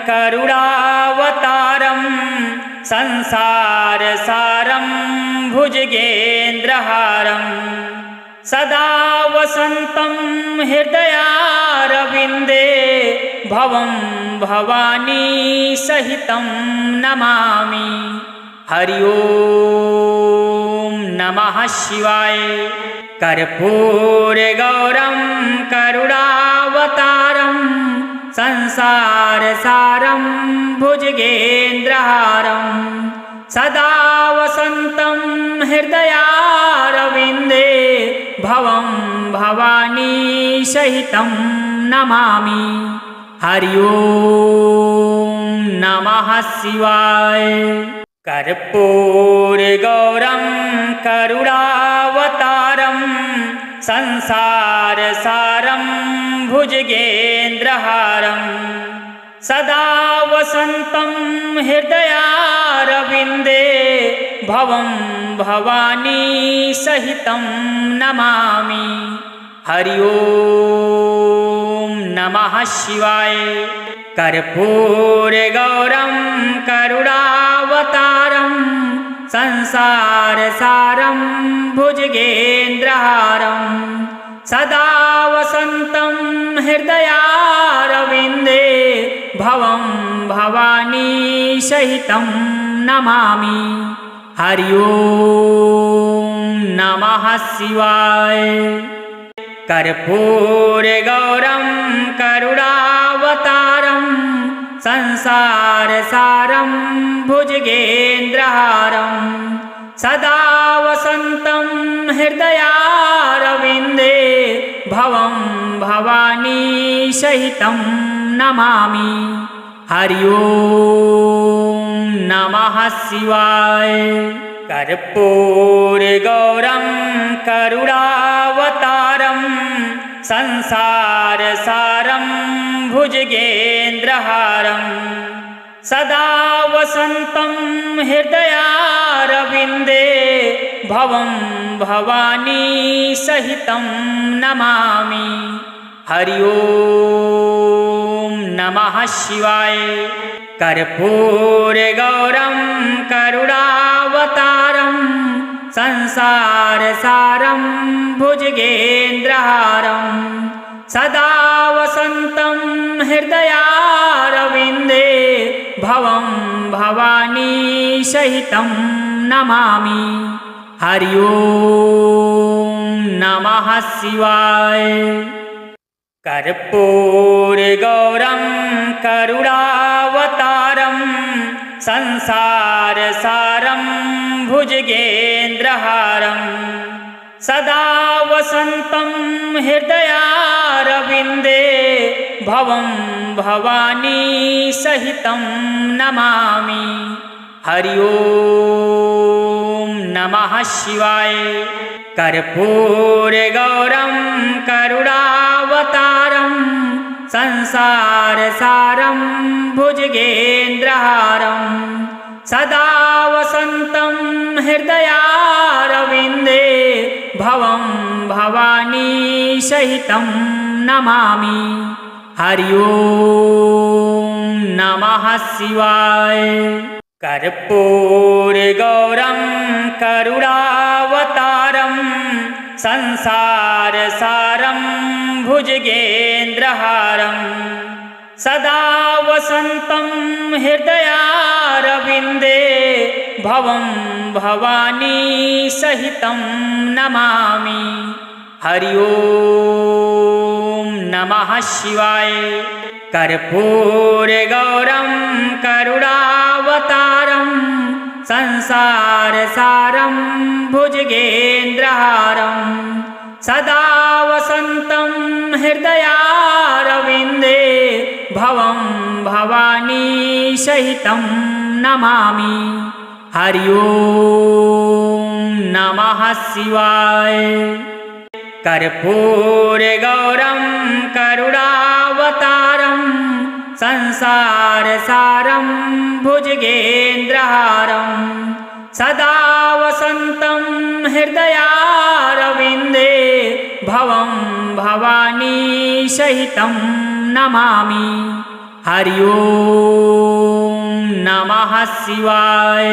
करुणावतारं संसारसारं भुजगेन्द्रहारं सदा वसन्तं हृदयारविन्दे भवं भवानी सहितं नमामि। हरि ओम नमः शिवाय। कर्पूरगौरं करुणावतारं संसारसारं भुजगेन्द्रहारं सदा वसन्तं हृदयारविन्दे भवं भवानी सहितं नमामि। हरि ओम नमः शिवाय। कर्पूरगौरं करुणावतारं संसारसारं भुजगेन्द्रहारं सदा वसन्तं हृदयारविन्दे भवं भवानी सहितं नमामि। हरि ओम नमः शिवाय। कर्पूरगौरं करुणावतारं संसारसारं भुजगेन्द्रहारं सदा वसन्तं हृदयारविन्दे भवं भवानी सहितं नमामि। हरि ओम नमः शिवाय। कर्पूरगौरं करुणावतारं संसारसारं भुजगेन्द्रहारं सदा वसन्तं हृदयारविन्दे भवं भवानी सहितं नमामि। हरि ओम नमः शिवाय। कर्पूरगौरं करुणावतारं संसारसारं भुजगेन्द्रहारं सदा वसन्तं हृदयारविन्दे भवं भवानी सहितं नमामि। हरि ओम नमः शिवाय। कर्पूरगौरं करुणावतारं संसारसारं भुजगेन्द्रहारं सदा वसन्तं हृदयारविन्दे भवं भवानी सहितं नमामि। हरि ओम नमः शिवाय। कर्पूरगौरं करुणावतारं संसारसारं भुजगेन्द्रहारं सदा वसन्तं हृदयारविन्दे भवं भवानी सहितं नमामि। हरि ओम नमः शिवाय। कर्पूरगौरं करुणावतारं संसारसारं भुजगेन्द्रहारं सदा वसन्तं हृदयारविन्दे भवं भवानी सहितं नमामि। हरि ओम नमः शिवाय। कर्पूरगौरं करुणावतारं संसारसारं भुजगेन्द्रहारं सदा वसन्तं हृदयारविन्दे भवं भवानी सहितं नमामि। हरि ओम नमः शिवाय। कर्पूरगौरं करुणावतारं संसारसारं भुजगेन्द्रहारं सदा वसन्तं हृदयारविन्दे भवं भवानी सहितं नमामि। हरि ओम नमः शिवाय। कर्पूरगौरं करुणावतारं संसारसारं भुजगेन्द्रहारं सदा वसन्तं हृदयारविन्दे भवं भवानी सहितं नमामि। हरि ओम नमः शिवाय।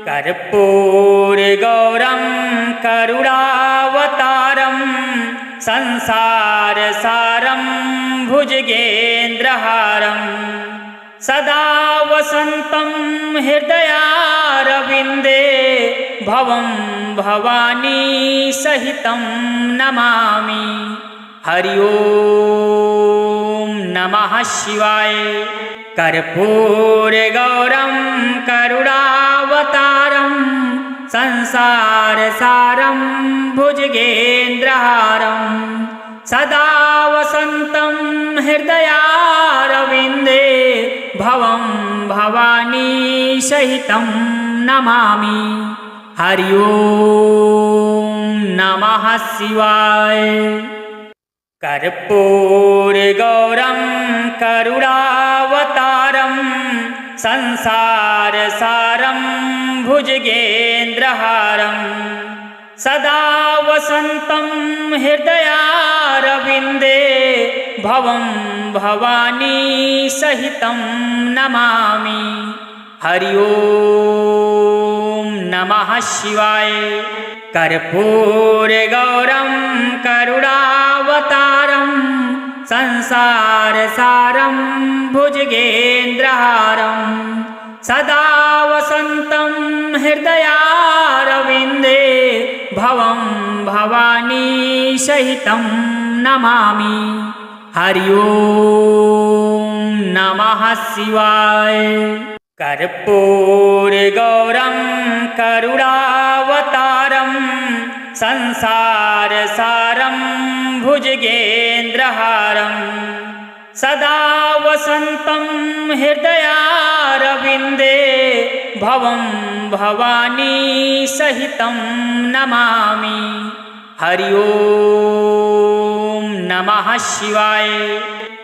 कर्पूरगौरं करुणावतारं संसारसारं भुजगेन्द्रहारं सदा वसन्तं हृदयारविन्दे भवं भवानी सहितं नमामि। हरि ओम नमः शिवाय। कर्पूरगौरं करुणावतारं संसारसारं भुजगेन्द्रहारं सदा वसन्तं हृदयारविन्दे भवं भवानी सहितं नमामि। हरि ओम नमः शिवाय। कर्पूरगौरं करुणावतारं संसारसारं भुजगेन्द्रहारं सदा वसन्तं हृदयारविन्दे भवं भवानी सहितं नमामि। हरि ओम नमः शिवाय। कर्पूरगौरं करुणावतारं संसारसारं भुजगेन्द्रहारं सदा वसन्तं हृदयारविन्दे भवं भवानी सहितं नमामि। हरि ओम नमः शिवाय। कर्पूरगौरं करुणावतारं संसारसारं भुजगेन्द्रहारं सदा वसन्तं हृदयारविन्दे भवं भवानी सहितं नमामि। हरि ओम नमः शिवाय।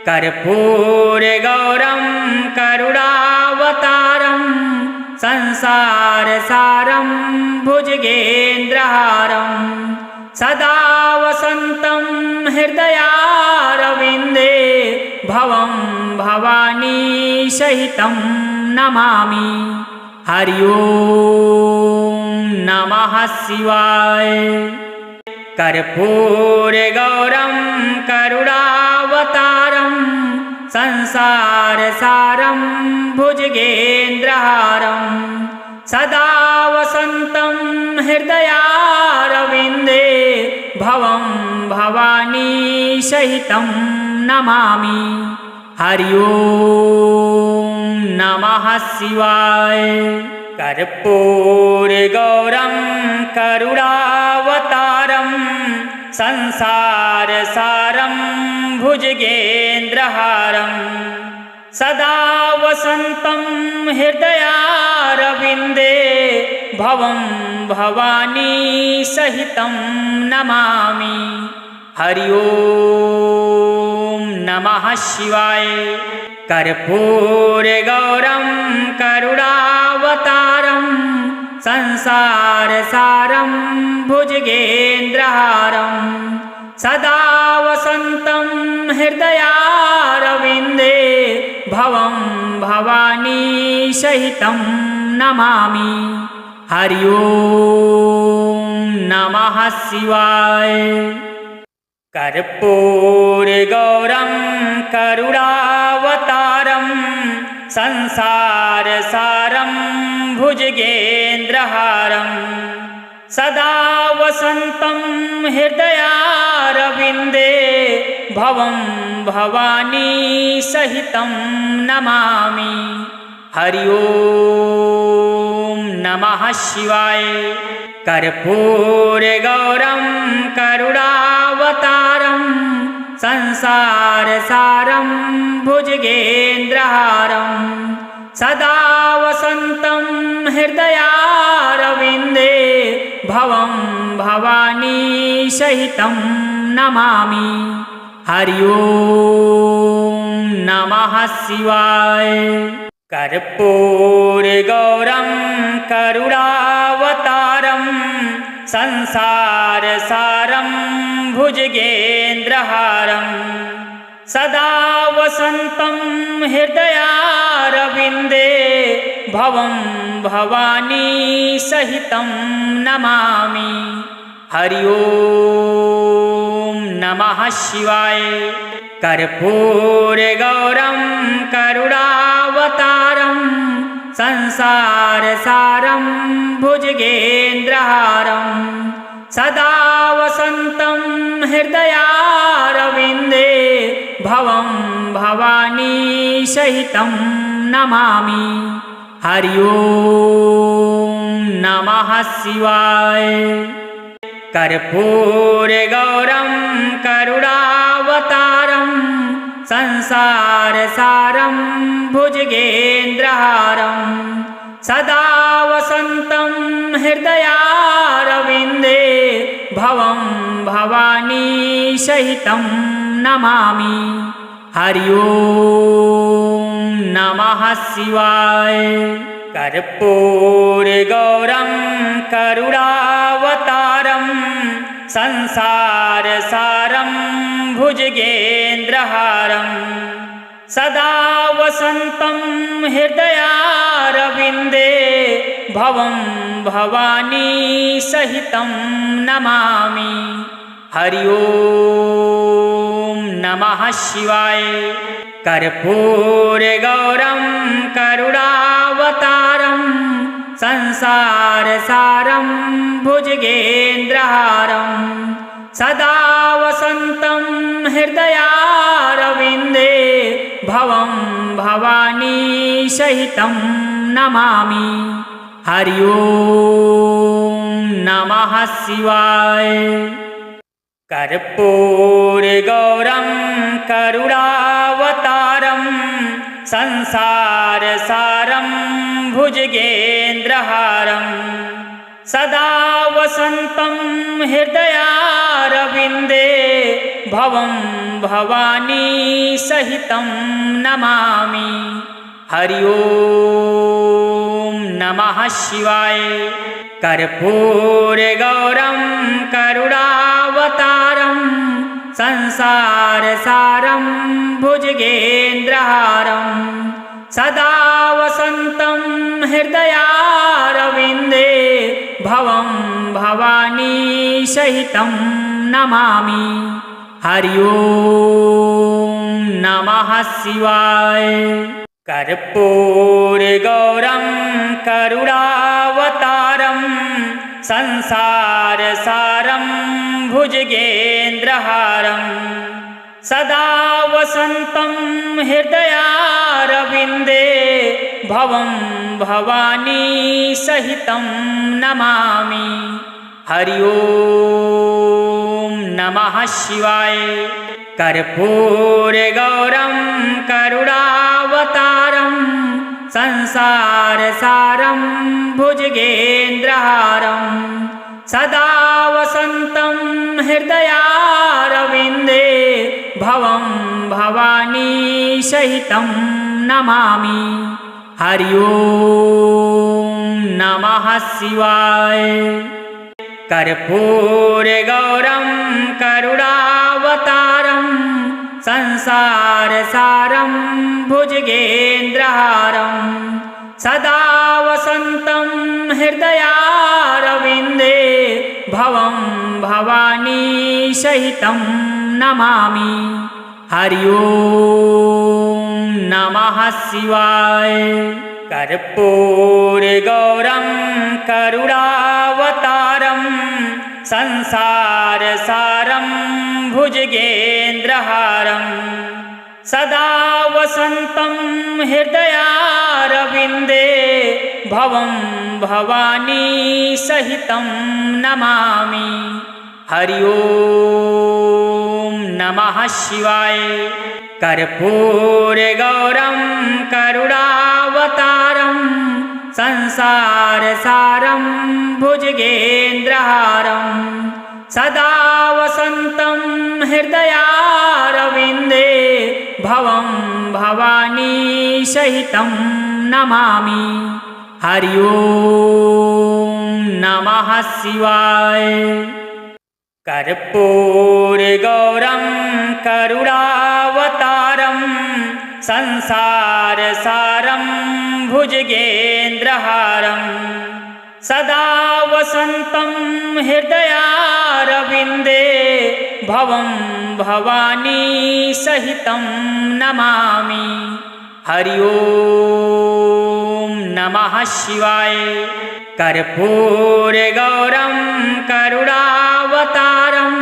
कर्पूरगौरं करुणावतारं संसारसारं भुजगेन्द्रहारं सदा वसन्तं हृदयारविन्दे भवं भवानी सहितं नमामि। हरि ओम नमः शिवाय। कर्पूरगौरं करुणावतारं संसारसारं भुजगेन्द्रहारं सदा वसन्तं हृदयारविन्दे भवं भवानी सहितं नमामि। हरि ओम नमः शिवाय। कर्पूरगौरं करुणावतारं संसारसारं भुजगेन्द्रहारं सदा वसन्तं हृदयारविन्दे भवं भवानी सहितं नमामि। हरि ओम नमः शिवाय। कर्पूरगौरं करुणावतारं संसारसारं भुजगेन्द्रहारं सदा वसन्तं हृदयारविन्दे भवं भवानी सहितं नमामि। हरि ओम नमः शिवाय। कर्पूरगौरं करुणावतारं संसारसारं भुजगेन्द्रहारं सदा वसन्तं हृदयारविन्दे भवं भवानी सहितं नमामि। हरि ओम नमः शिवाय। कर्पूरगौरं करुणावतारं संसारसारं भुजगेन्द्रहारं सदा वसन्तं हृदयारविन्दे भवं भवानी सहितं नमामि। हरि ओम नमः शिवाय। कर्पूरगौरं करुणावतारं संसारसारं भुजगेन्द्रहारं सदा वसन्तं हृदयारविन्दे भवं भवानी सहितं नमामि। हरि ओम नमः शिवाय। कर्पूरगौरं करुणावतारं संसारसारं भुजगेन्द्रहारं सदा वसन्तं हृदयारविन्दे भवं भवानी सहितं नमामि। हरि ओम नमः शिवाय। कर्पूरगौरं करुणावतारं संसारसारं भुजगेन्द्रहारं सदा वसन्तं हृदयारविन्दे भवं भवानी सहितं नमामि। हरि ओम नमः शिवाय। कर्पूरगौरं करुणावतारं संसारसारं भुजगेन्द्रहारं सदा वसन्तं हृदयारविन्दे भवं भवानी सहितं नमामि। हरि ओम नमः शिवाय। कर्पूरगौरं करुणावतारं संसारसारं भुजगेन्द्रहारं सदा वसन्तं हृदयारविन्दे भवं भवानी सहितं नमामि। हरि ओम नमः शिवाय। कर्पूरगौरं करुणावतारं संसारसारं भुजगेन्द्रहारं सदा वसन्तं हृदयारविन्दे भवं भवानी सहितं नमामि। हरि ओम नमः शिवाय। कर्पूरगौरं करुणावतारं संसारसारं भुजगेन्द्रहारं सदा वसन्तं हृदयारविन्दे भवं भवानी सहितं नमामि। हरि ओम नमः शिवाय। कर्पूरगौरं करुणावतारं संसारसारं भुजगेन्द्रहारं सदा वसन्तं हृदयारविन्दे भवं भवानी सहितं नमामि। हरि ओम नमः शिवाय। कर्पूरगौरं करुणावतारं संसारसारं भुजगेन्द्रहारं सदा वसन्तं हृदयारविन्दे भवं भवानी सहितं नमामि। हरि ओम नमः शिवाय। कर्पूरगौरं करुणावतारं संसारसारं भुजगेन्द्रहारं सदा वसन्तं हृदयारविन्दे भवं भवानी सहितं नमामि। हरि ओम नमः शिवाय। कर्पूरगौरं करुणावतारं संसारसारं भुजगेन्द्रहारं सदा वसन्तं हृदयारविन्दे भवं भवानी सहितं नमामि। हरि ओम नमः शिवाय। कर्पूरगौरं करुणावतारं संसारसारं भुजगेन्द्रहारं सदा वसन्तं हृदयारविन्दे भवं भवानी सहितं नमामि। हरि ओम नमः शिवाय। कर्पूरगौरं करुणावतारं संसारसारं भुजगेन्द्रहारं सदा वसन्तं हृदयारविन्दे भवं भवानी सहितं नमामि। हरि ओम नमः शिवाय। कर्पूरगौरं करुणावतारं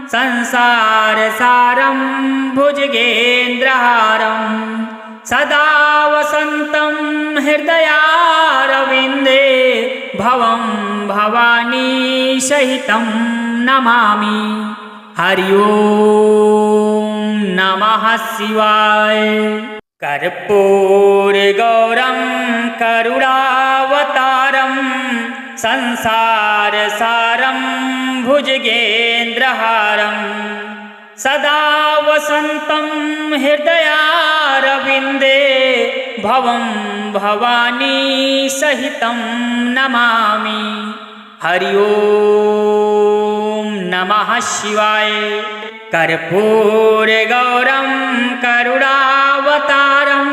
संसारसारं भुजगेन्द्रहारं सदा वसन्तं हृदयारविन्दे भवं भवानी सहितं नमामि। हरि ओम नमः शिवाय। कर्पूरगौरं करुणावतारं संसारसारं भुजगेन्द्रहारं सदा वसन्तं हृदयारविन्दे भवं भवानी सहितं नमामि। हरि ओम नमः शिवाय। कर्पूरगौरं करुणावतारं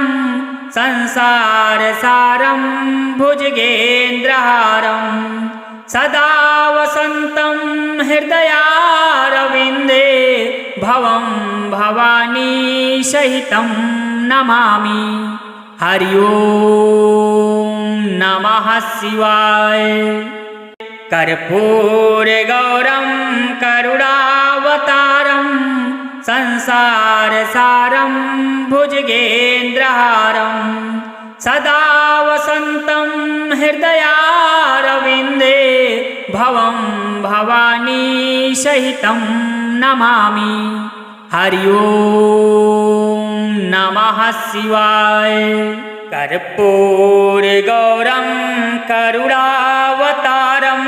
संसारसारं भुजगेन्द्रहारं सदा वसन्तं हृदयारविन्दे भवं भवानी सहितं नमामि। हरि ओम नमः शिवाय। कर्पूरगौरं करुणावतारं संसारसारं भुजगेन्द्रहारं सदा वसन्तं हृदयारविन्दे भवं भवानी सहितं नमामि। हरि ओम नमः शिवाय। कर्पूरगौरं करुणावतारं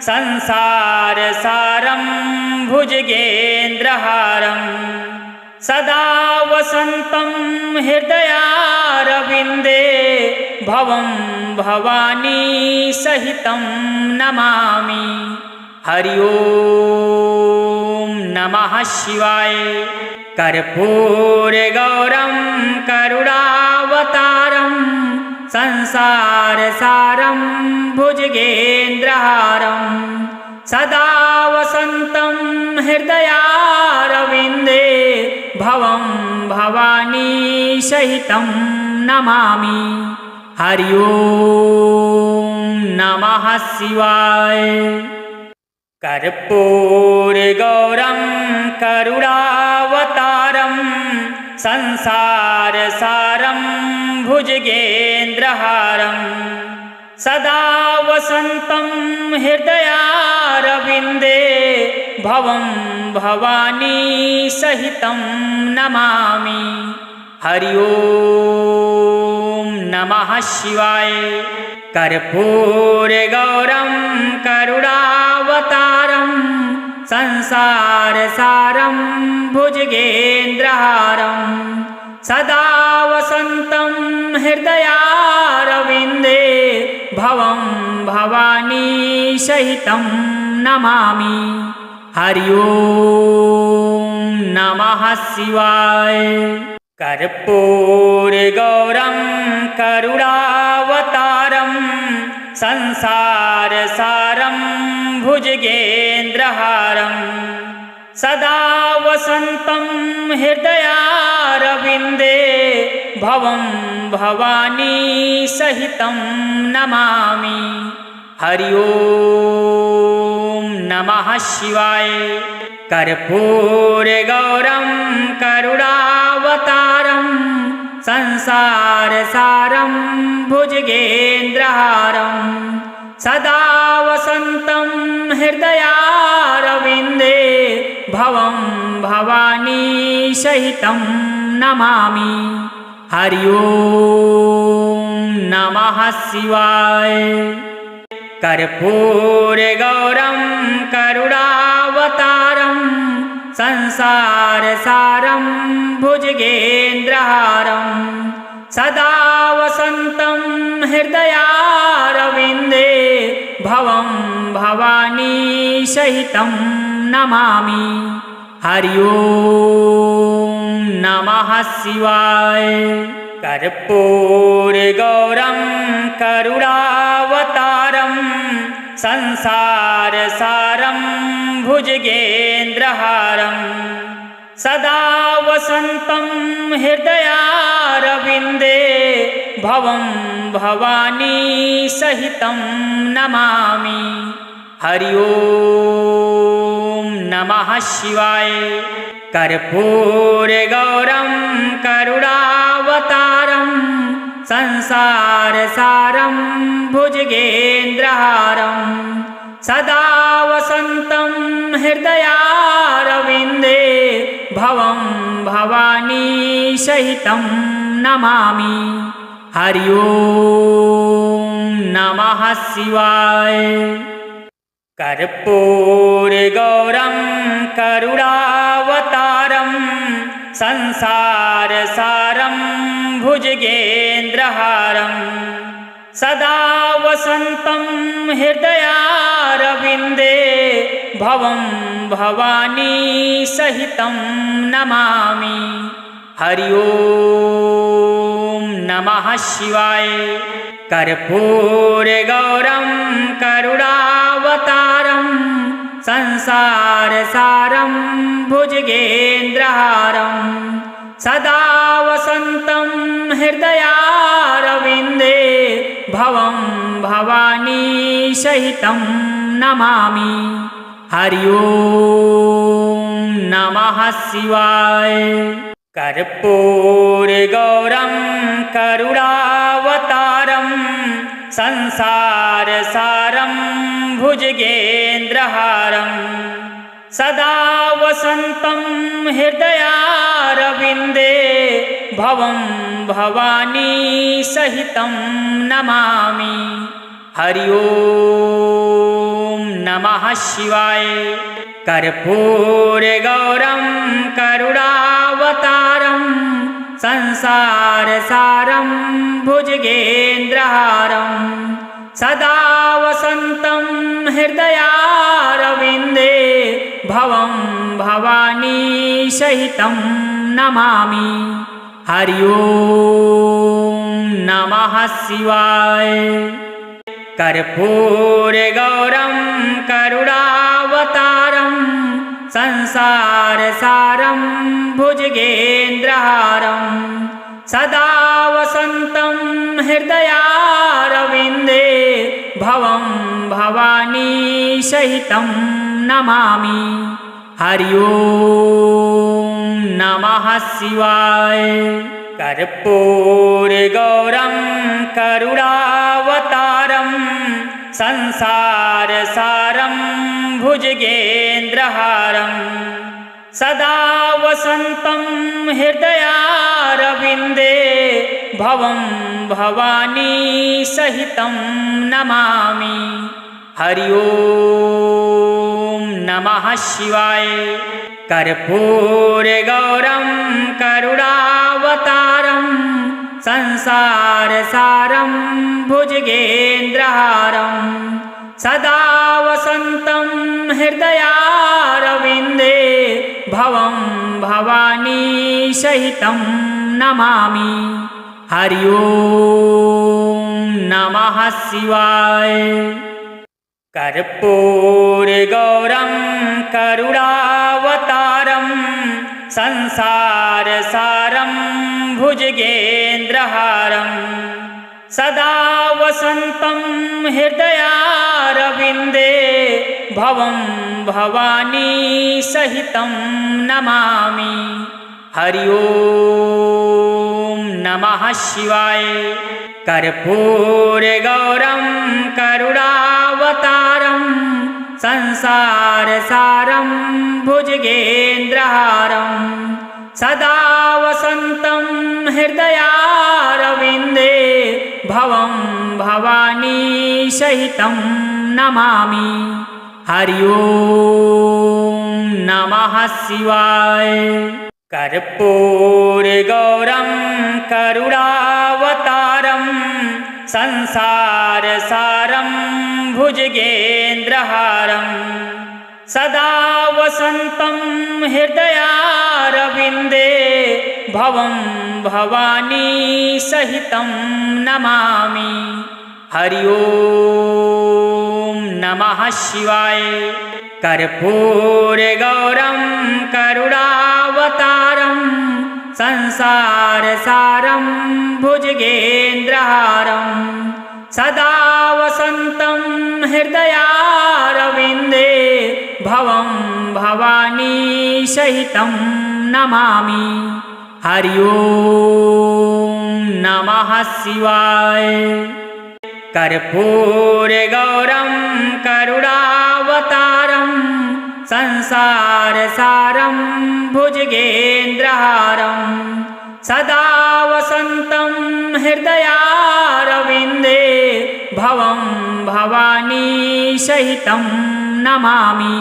संसारसारं भुजगेन्द्रहारं सदा वसन्तं हृदयारविन्दे भवं भवानी सहितं नमामि। हरि ओम नमः शिवाय। कर्पूरगौरं करुणावतारं संसारसारं भुजगेन्द्रहारं सदा वसन्तं हृदयारविन्दे भवं भवानी सहितं नमामि। हरि ओम नमः शिवाय। कर्पूरगौरं करुणावतारं संसारसारं भुजगेन्द्रहारं सदा वसन्तं हृदयारविन्दे भवं भवानी सहितं नमामि। हरि ओम नमः शिवाय। कर्पूरगौरं करुणावतारं संसारसारं भुजगेन्द्रहारं सदा वसन्तं हृदयारविन्दे भवं भवानी सहितं नमामि। हरि ओम नमः शिवाय। कर्पूरगौरं करुणावतारं संसारसारं भुजगेन्द्रहारं सदा वसन्तं हृदयारविन्दे भवं भवानी सहितं नमामि। हरि ओम नमः शिवाय। कर्पूरगौरं करुणावतारं संसारसारं भुजगेन्द्रहारं सदा वसन्तं हृदयारविन्दे भवं भवानी सहितं नमामि। हरि ओम नमः शिवाय। कर्पूरगौरं करुणावतारं संसारसारं भुजगेन्द्रहारं सदा वसन्तं हृदयारविन्दे भवं भवानी सहितं नमामि। हरि ओम नमः शिवाय। कर्पूरगौरं करुणावतारं संसारसारं भुजगेन्द्रहारं सदा वसन्तं हृदयारविन्दे भवं भवानी सहितं नमामि। हरि ओम नमः शिवाय। कर्पूरगौरं करुणावतारं संसारसारं भुजगेन्द्रहारं सदा वसन्तं हृदयारविन्दे भवं भवानी सहितं नमामि। हरि ओम नमः शिवाय। कर्पूरगौरं करुणावतारं संसारसारं भुजगेन्द्रहारं सदा वसन्तं हृदयारविन्दे भवं भवानी सहितं नमामि। हरि ओम नमः शिवाय। कर्पूरगौरं करुणावतारं संसारसारं भुजगेन्द्रहारं सदा वसन्तं हृदयारविन्दे भवं भवानी सहितं नमामि। हरि ओम नमः शिवाय। कर्पूरगौरं करुणावतारं संसारसारं भुजगेन्द्रहारं सदा वसन्तं हृदयारविन्दे भवं भवानी सहितं नमामि। हरि ओम नमः शिवाय। कर्पूरगौरं करुणावतारं संसारसारं भुजगेन्द्रहारं सदा वसन्तं हृदयारविन्दे भवं भवानी सहितं नमामि। हरि ओम नमः शिवाय। कर्पूरगौरं करुणावतारं संसारसारं भुजगेन्द्रहारं सदा वसन्तं हृदयारविन्दे भवं भवानी सहितं नमामि। हरि ओम नमः शिवाय। कर्पूरगौरं करुणावतारं संसारसारं भुजगेन्द्रहारं सदा वसन्तं हृदयारविन्दे भवं भवानी सहितं नमामि। हरि ओम नमः शिवाय। कर्पूरगौरं करुणावतारं संसारसारं भुजगेन्द्रहारं सदा वसन्तं हृदयारविन्दे भवं भवानी सहितं नमामि। हरि ओम नमः शिवाय। कर्पूरगौरं करुणावतारं संसारसारं भुजगेन्द्रहारं सदा वसन्तं हृदयारविन्दे भवं भवानी सहितं नमामि। हरि ओम नमः शिवाय। कर्पूरगौरं करुणावतारं संसारसारं भुजगेन्द्रहारं सदा वसन्तं हृदयारविन्दे भवं भवानी सहितं नमामि। हरि ओम नमः शिवाय। कर्पूरगौरं करुणावतारं संसारसारं भुजगेन्द्रहारं सदा वसन्तं हृदयारविन्दे भवं भवानी सहितं नमामि। हरि ओम नमः शिवाय। कर्पूरगौरं करुणावतारं संसारसारं भुजगेन्द्रहारं सदा वसन्तं हृदयारविन्दे भवं भवानी सहितं नमामि। हरि ओम नमः शिवाय। कर्पूरगौरं करुणावतारं संसारसारं भुजगेन्द्रहारं सदा वसन्तं हृदयारविन्दे भवं भवानी सहितं नमामि।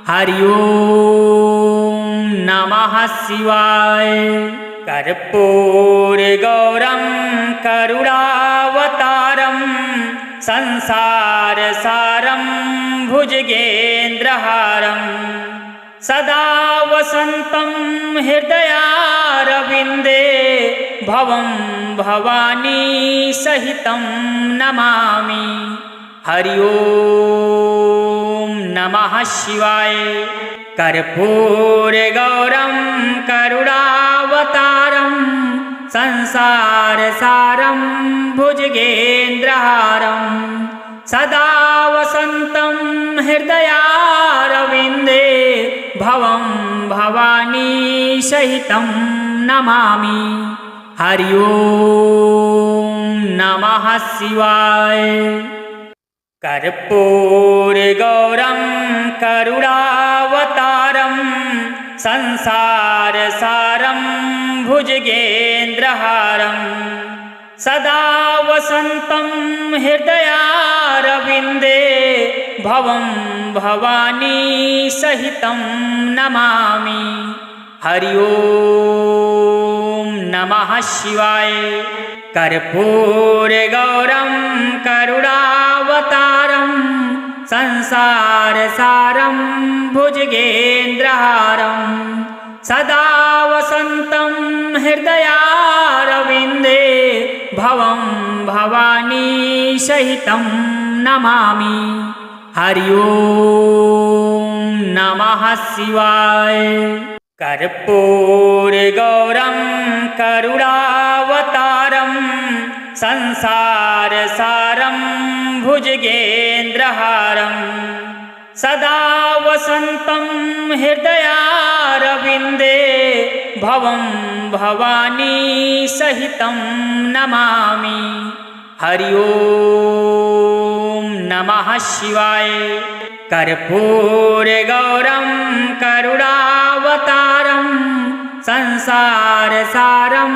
हरि ओम नमः शिवाय। कर्पूरगौरं करुणावतारं संसारसारं भुजगेन्द्रहारं सदा वसन्तं हृदयारविन्दे भवं भवानी सहितं नमामि। हरि ओम नमः शिवाय। कर्पूरगौरं करुणावतारं संसारसारं भुजगेन्द्रहारं सदा वसन्तं हृदयारविन्दे भवं भवानी सहितं नमामि। हरि ओम नमः शिवाय। कर्पूरगौरं करुणावतारं संसारसारं भुजगेन्द्रहारं सदा वसन्तं हृदयारविन्दे भवं भवानी सहितं नमामि। हरि ओम नमः शिवाय। कर्पूरगौरं करुणावतारं संसारसारं भुजगेन्द्रहारं सदा वसन्तं हृदयारविन्दे भवं भवानी सहितं नमामि। हरि ओम नमः शिवाय। कर्पूरगौरं करुणावतारं संसारसारं भुजगेन्द्रहारं सदा वसन्तं हृदयारविन्दे भवं भवानी सहितं नमामि। हरि ओम नमः शिवाय। कर्पूरगौरं करुणावतारं संसारसारं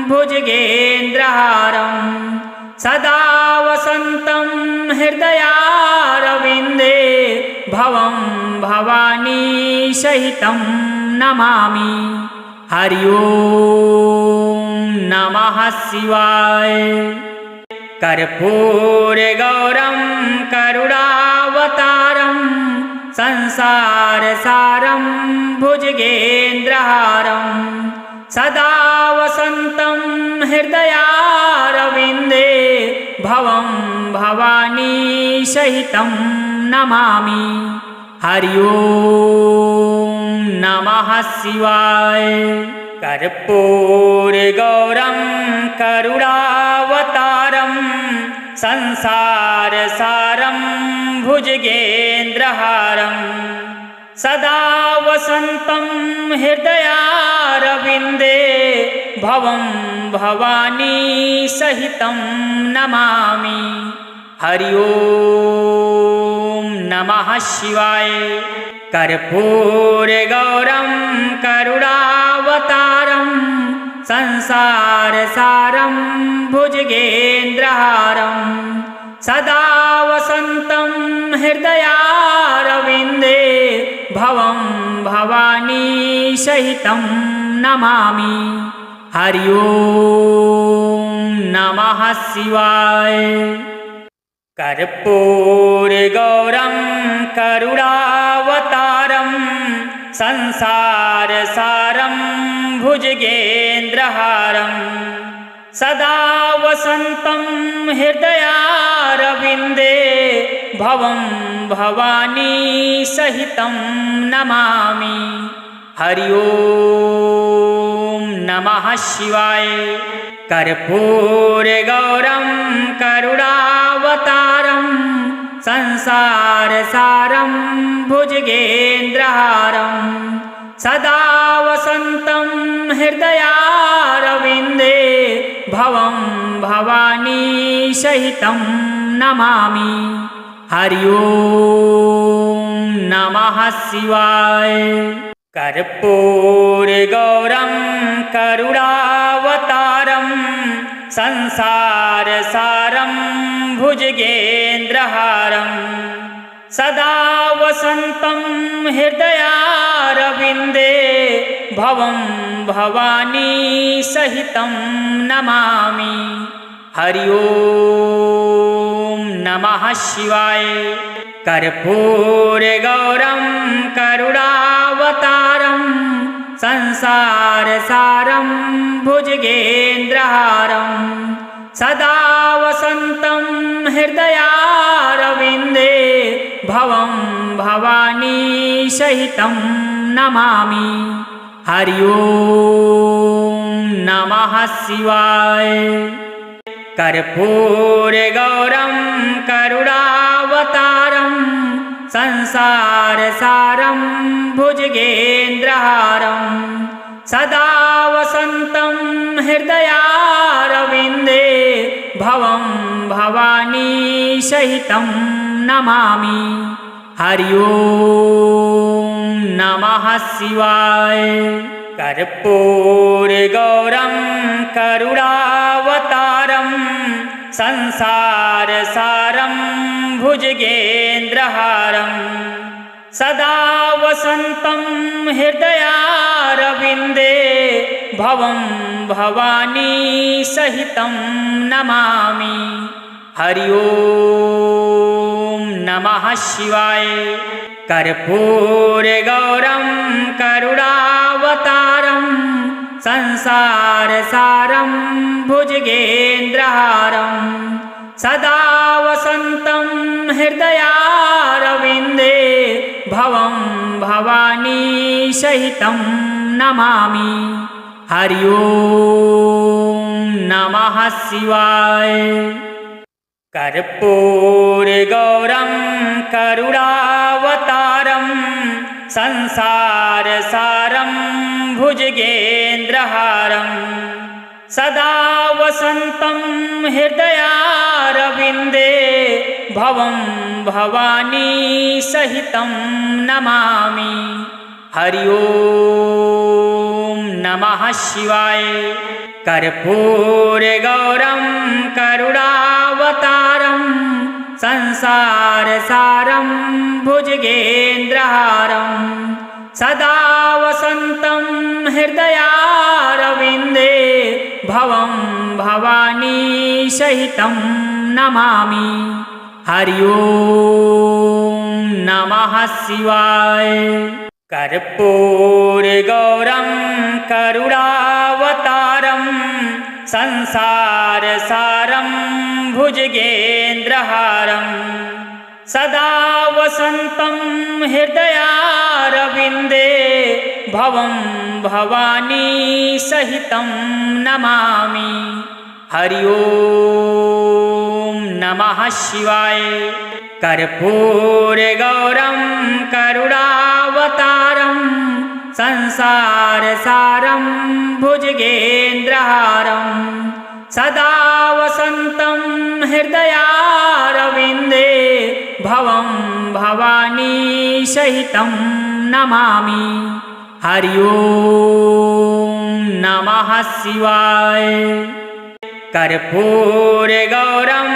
भुजगेन्द्रहारं सदा वसन्तं हृदयारविन्दे भवं भवानी सहितं नमामि। हरि ओम नमः शिवाय। कर्पूरगौरं करुणावतारं संसारसारं भुजगेन्द्रहारं सदा वसन्तं हृदयारविन्दे भवं भवानी सहितं नमामि। हरि ओम नमः शिवाय। कर्पूरगौरं करुणावतारं संसारसारं भुजगेन्द्रहारं सदा वसन्तं हृदयारविन्दे भवं भवानी सहितं नमामि। हरि ओम नमः शिवाय। कर्पूरगौरं करुणावतारं संसारसारं भुजगेन्द्रहारं सदा वसन्तं हृदयारविन्दे भवं भवानी सहितं नमामि। हरि ओम नमः शिवाय। कर्पूरगौरं करुणावतारं संसारसारं भुजगेन्द्रहारं सदा वसन्तं हृदयारविन्दे भवं भवानी सहितं नमामि। हरि ओम नमः शिवाय। कर्पूरगौरं करुणावतारं संसारसारं भुजगेन्द्रहारं सदा वसन्तं हृदयारविन्दे भवं भवानी सहितं नमामि। हरि ओम नमः शिवाय। कर्पूरगौरं करुणावतारं संसारसारं भुजगेन्द्रहारं सदा वसन्तं हृदयारविन्दे भवं भवानी सहितं नमामि। हरि ओम नमः शिवाय। कर्पूरगौरं करुणावतारं संसारसारं भुजगेन्द्रहारं सदा वसन्तं हृदयारविन्दे भवं भवानी सहितं नमामि। हरि ओम नमः शिवाय। कर्पूरगौरं करुणावतारं संसारसारं भुजगेन्द्रहारं सदा वसन्तं हृदयारविन्दे भवं भवानी सहितं नमामि। हरि ओम नमः शिवाय। कर्पूरगौरं करुणावतारं संसारसारं भुजगेन्द्रहारं सदा वसन्तं हृदयारविन्दे भवं भवानी सहितं नमामि। हरि ओम नमः शिवाय। कर्पूरगौरं करुणावतारं संसारसारं भुजगेन्द्रहारं सदा वसन्तं हृदयारविन्दे भवं भवानी सहितं नमामि। हरि ओम नमः शिवाय। कर्पूरगौरं करुणावतारं संसारसारं भुजगेन्द्रहारं सदा वसन्तं हृदयारविन्दे भवं भवानी सहितं नमामि। हरि ओम नमः शिवाय। कर्पूरगौरं करुणावतारं संसारसारं भुजगेन्द्रहारं सदा वसन्तं हृदयारविन्दे भवं भवानी सहितं नमामि। हरि ओम नमः शिवाय। कर्पूरगौरं करुणावतारं संसारसारं भुजगेन्द्रहारं सदा वसन्तं हृदयारविन्दे भवं भवानी सहितं नमामि। हरि ओम नमः शिवाय। कर्पूरगौरं करुणावतारं संसारसारं भुजगेन्द्रहारं सदा वसन्तं हृदयारविन्दे भवं भवानी सहितं नमामि। हरि ओम नमः शिवाय। कर्पूरगौरं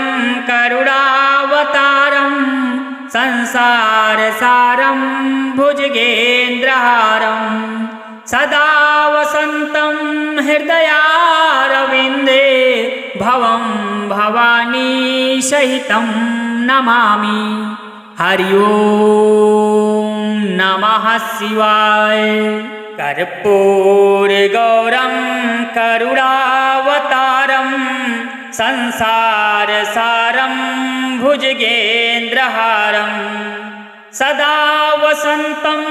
करुणावतारं संसारसारं भुजगेन्द्रहारं सदा वसन्तं हृदयारविन्दे भवं भवानी सहितं नमामि। हरि ओम नमः शिवाय। कर्पूरगौरं करुणावतारं संसारसारं भुजगेन्द्रहारं सदा वसन्तं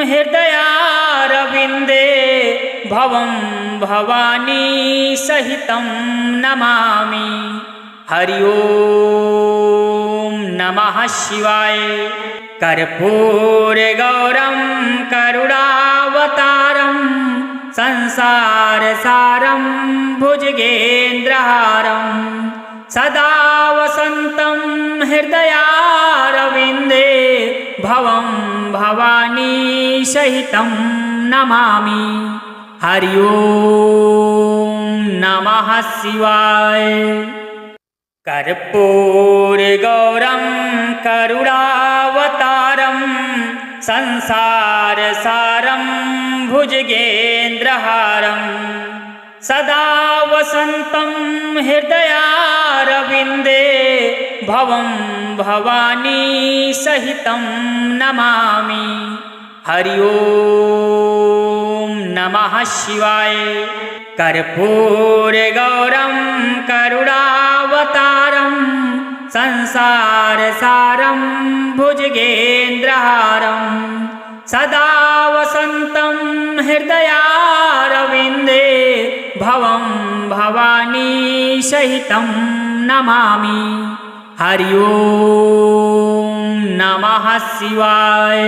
हृदयारविन्दे भवं भवानी सहितं नमामि। हरि ओम नमः शिवाय। कर्पूरगौरं करुणावतारं संसारसारं भुजगेन्द्रहारं सदा वसन्तं हृदयारविन्दे भवं भवानी सहितं नमामि। हरि ओम नमः शिवाय। कर्पूरगौरं करुणावतारं संसारसारं भुजगेन्द्रहारं सदा वसन्तं हृदयारविन्दे भवं भवानी सहितं नमामि। हरि ओम नमः शिवाय। कर्पूरगौरं करुणावतारं संसारसारं भुजगेन्द्रहारं सदा वसन्तं हृदयारविन्दे भवं भवानी सहितं नमामि। हरि ओम नमः शिवाय।